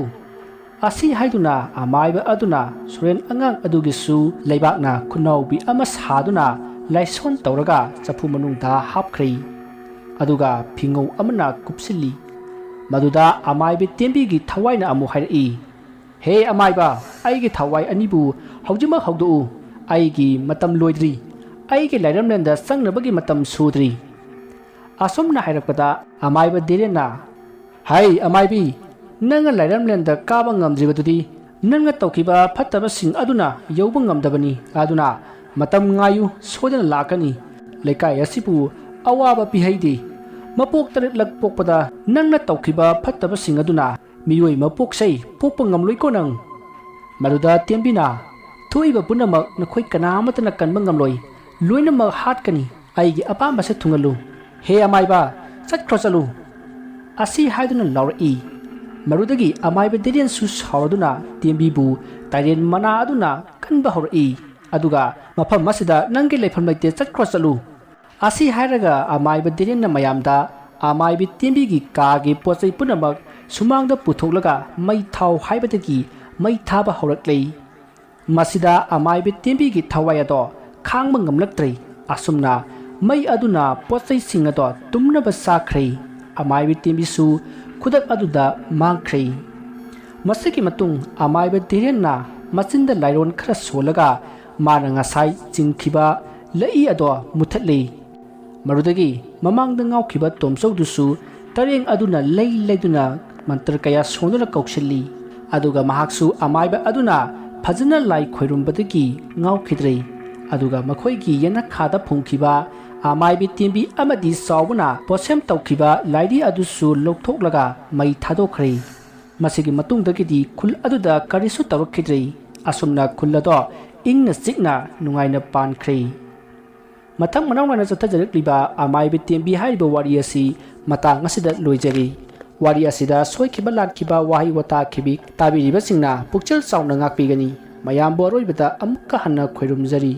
ꯑꯁꯤ ꯍꯥꯏꯗꯨꯅ ꯑꯃꯥꯏꯕ ꯑꯗꯨꯅ ꯁꯣꯔꯦꯟ ꯑꯉꯥꯡ ꯑꯗꯨꯒꯤꯁꯨ ꯂꯩꯕꯥꯛꯅ ꯈꯨꯅꯥꯎꯕꯤ ꯑꯃ ꯁꯥꯗꯨꯅ ꯂꯥꯏꯁꯣꯟ ꯇꯧꯔꯒ ꯆꯐꯨ ꯃꯅꯨꯡꯗ ꯍꯥꯞꯈ꯭ꯔꯦ ꯑꯗꯨꯒ ꯐꯤꯉꯧ ꯑꯃꯅ ꯀꯨꯞꯁꯤꯜꯂꯤ ꯃꯗꯨꯗ ꯑꯃꯥꯏꯕ ꯇꯦꯝꯕꯤꯒꯤ ꯊꯋꯥꯏꯅ ꯑꯃꯨꯛ ꯍꯥꯏꯔꯛꯏ ꯍꯦ ꯑꯃꯥꯏꯕ ꯑꯩꯒꯤ ꯊꯋꯥꯏ ꯑꯅꯤꯕꯨ ꯍꯧꯖꯤꯛꯃꯛ ꯍꯧꯗꯣꯛꯎ ꯑꯩꯒꯤ ꯃꯇꯝ ꯂꯣꯏꯗ꯭ꯔꯤ ꯑꯩꯒꯤ ꯂꯥꯏꯔꯝꯂꯦꯟꯗ ꯆꯪꯅꯕꯒꯤ ꯃꯇꯝ ꯁꯨꯗ꯭ꯔꯤ ꯑꯁꯨꯝꯅ ꯍꯥꯏꯔꯛꯄꯗ ꯑꯃꯥꯏꯕ ꯗꯦꯔꯦꯟꯅ ꯍꯩ ꯑꯃꯥꯏꯕꯤ ꯅꯪꯅ ꯂꯥꯏꯔꯝꯂꯦꯟꯗ ꯀꯥꯕ ꯉꯝꯗ꯭ꯔꯤꯕꯗꯨꯗꯤ ꯅꯪꯅ ꯇꯧꯈꯤꯕ ꯐꯠꯇꯕꯁꯤꯡ ꯑꯗꯨꯅ ꯌꯧꯕ ꯉꯝꯗꯕꯅꯤ ꯑꯗꯨꯅ ꯃꯇꯝ ꯉꯥꯏꯌꯨ ꯁꯣꯏꯗꯅ ꯂꯥꯛꯀꯅꯤ ꯂꯩꯀꯥꯏ ꯑꯁꯤꯕꯨ ꯑꯋꯥꯕ ꯄꯤꯍꯩꯗꯦ ꯃꯄꯣꯛ 3ꯂꯛ ꯄꯣꯛꯄꯗ ꯅꯪꯅ ꯇꯧꯈꯤꯕ ꯐꯠꯇꯕꯁꯤꯡ ꯑꯗꯨꯅ ꯃꯤꯑꯣꯏ ꯃꯄꯣꯛꯆꯩ ꯄꯣꯛꯄ ꯉꯝꯂꯣꯏꯀꯣ ꯅꯪ ꯃꯗꯨꯗ ꯇꯦꯝꯕꯤꯅ ꯊꯣꯛꯏꯕ ꯄꯨꯝꯅꯃꯛ ꯅꯈꯣꯏ ꯀꯅꯥꯃꯠꯇꯅ ꯀꯟꯕ ꯉꯝꯂꯣꯏ ꯂꯣꯏꯅꯃꯛ ꯍꯥꯠꯀꯅꯤ ꯑꯩꯒꯤ ꯑꯄꯥꯝꯕꯁꯦ ꯊꯨꯡꯍꯜꯂꯨ ꯍꯦ ꯑꯃꯥꯏꯕ ꯆꯠꯈ꯭ꯔꯣ ꯆꯠꯂꯨ ꯑꯁꯤ ꯍꯥꯏꯗꯨꯅ ꯂꯥꯎꯔꯛꯏ ꯃꯗꯨꯗꯒꯤ ꯑꯃꯥꯏꯕ ꯗꯦꯔꯦꯟꯁꯨ ꯁꯥꯎꯔꯗꯨꯅ ꯇꯦꯝꯕꯤꯕꯨ ꯇꯥꯏꯔꯦꯟ ꯃꯅꯥ ꯑꯗꯨꯅ ꯀꯟꯕ ꯍꯧꯔꯛꯏ ꯑꯗꯨꯒ ꯃꯐꯝ ꯑꯁꯤꯗ ꯅꯪꯒꯤ ꯂꯩꯐꯝ ꯂꯩꯇꯦ ꯆꯠꯈ꯭ꯔꯣ ꯆꯠꯂꯨ ꯑꯁꯤ ꯍꯥꯏꯔꯒ ꯑꯃꯥꯏꯕ ꯗꯦꯔꯦꯟꯅ ꯃꯌꯥꯝꯗ ꯑꯃꯥꯏꯕꯤ ꯇꯦꯝꯕꯤꯒꯤ ꯀꯥꯒꯤ ꯄꯣꯠꯆꯩ ꯄꯨꯝꯅꯃꯛ ꯁꯨꯃꯥꯡꯗ ꯄꯨꯊꯣꯛꯂꯒ ꯃꯩ ꯊꯥꯎ ꯍꯥꯏꯕꯗꯒꯤ ꯃꯩ ꯊꯥꯕ ꯍꯧꯔꯛꯂꯦ ꯃꯁꯤꯗ ꯑꯃꯥꯏꯕꯤ ꯇꯦꯝꯕꯤꯒꯤ ꯊꯋꯥꯏ ꯑꯗꯣ ꯈꯥꯡꯕ ꯉꯝꯂꯛꯇ꯭ꯔꯦ ꯑꯁꯨꯝꯅ ꯃꯩ ꯑꯗꯨꯅ ꯄꯣꯠꯆꯩꯁꯤꯡ ꯑꯗꯣ ꯇꯨꯝꯅꯕ ꯆꯥꯈ꯭ꯔꯦ ꯑꯃꯥꯏꯕꯤ ꯇꯦꯝꯕꯤꯁꯨ ꯈꯨꯗꯛ ꯑꯗꯨꯗ ꯃꯥꯡꯈ꯭ꯔꯦ ꯃꯁꯤꯒꯤ ꯃꯇꯨꯡ ꯑꯃꯥꯏꯕ ꯗꯦꯔꯦꯟꯅ ꯃꯆꯤꯟꯗ ꯂꯥꯏꯔꯣꯟ ꯈꯔ ꯁꯣꯜꯂꯒ ꯃꯥꯅ ꯉꯁꯥꯏ ꯆꯤꯡꯈꯤꯕ ꯂꯩꯏ ꯑꯗꯣ ꯃꯨꯊꯠꯂꯤ ꯃꯗꯨꯗꯒꯤ ꯃꯃꯥꯡꯗ ꯉꯥꯎꯈꯤꯕ ꯇꯣꯝꯆꯧꯗꯨꯁꯨ ꯇꯔꯦꯡ ꯑꯗꯨꯅ ꯂꯩꯗꯨꯅ ꯃꯟꯇ꯭ꯔ ꯀꯌꯥ ꯁꯣꯟꯗꯨꯅ ꯀꯧꯁꯤꯜꯂꯤ ꯑꯗꯨꯒ ꯃꯍꯥꯛꯁꯨ ꯑꯃꯥꯏꯕ ꯑꯗꯨꯅ ꯐꯖꯅ ꯂꯥꯏ ꯈꯣꯏꯔꯨꯝꯕꯗꯒꯤ ꯉꯥꯎꯈꯤꯗ꯭ꯔꯦ ꯑꯗꯨꯒ ꯃꯈꯣꯏꯒꯤ ꯌꯦꯅꯈꯥꯗ ꯐꯨꯝꯈꯤꯕ ꯑꯃꯥꯏꯕꯤ ꯇꯦꯝꯕꯤ ꯑꯃꯗꯤ ꯆꯥꯎꯕꯅ ꯄꯣꯠꯁꯦꯝ ꯇꯧꯈꯤꯕ ꯂꯥꯏꯔꯤ ꯑꯗꯨꯁꯨ ꯂꯧꯊꯣꯛꯂꯒ ꯃꯩ ꯊꯥꯗꯣꯛꯈ꯭ꯔꯦ ꯃꯁꯤꯒꯤ ꯃꯇꯨꯡꯗꯒꯤꯗꯤ ꯈꯨꯜ ꯑꯗꯨꯗ ꯀꯔꯤꯁꯨ ꯇꯧꯔꯛꯈꯤꯗ꯭ꯔꯦ ꯑꯁꯨꯝꯅ ꯈꯨꯜ ꯑꯗꯣ ꯏꯪꯅ ꯆꯤꯛꯅ ꯅꯨꯡꯉꯥꯏꯅ ꯄꯥꯟꯈ꯭ꯔꯦ ꯃꯊꯪ ꯃꯅꯥꯎ ꯅꯥꯏꯅ ꯆꯠꯊꯖꯔꯛꯂꯤꯕ ꯑꯃꯥꯏꯕꯤ ꯇꯦꯝꯕꯤ ꯍꯥꯏꯔꯤꯕ ꯋꯥꯔꯤ ꯑꯁꯤ ꯃꯇꯥꯡ ꯑꯁꯤꯗ ꯂꯣꯏꯖꯔꯤ ꯋꯥꯔꯤ ꯑꯁꯤꯗ ꯁꯣꯏꯈꯤꯕ ꯂꯥꯟꯈꯤꯕ ꯋꯥꯍꯩ ꯋꯥꯇꯥ ꯈꯤꯕꯤ ꯇꯥꯕꯤꯔꯤꯕꯁꯤꯡꯅ ꯄꯨꯛꯆꯦꯜ ꯆꯥꯎꯅ ꯉꯥꯛꯄꯤꯒꯅꯤ ꯃꯌꯥꯝꯕꯨ ꯑꯔꯣꯏꯕꯗ ꯑꯃꯨꯛꯀ ꯍꯟꯅ ꯈꯣꯏꯔꯨꯝꯖꯔꯤ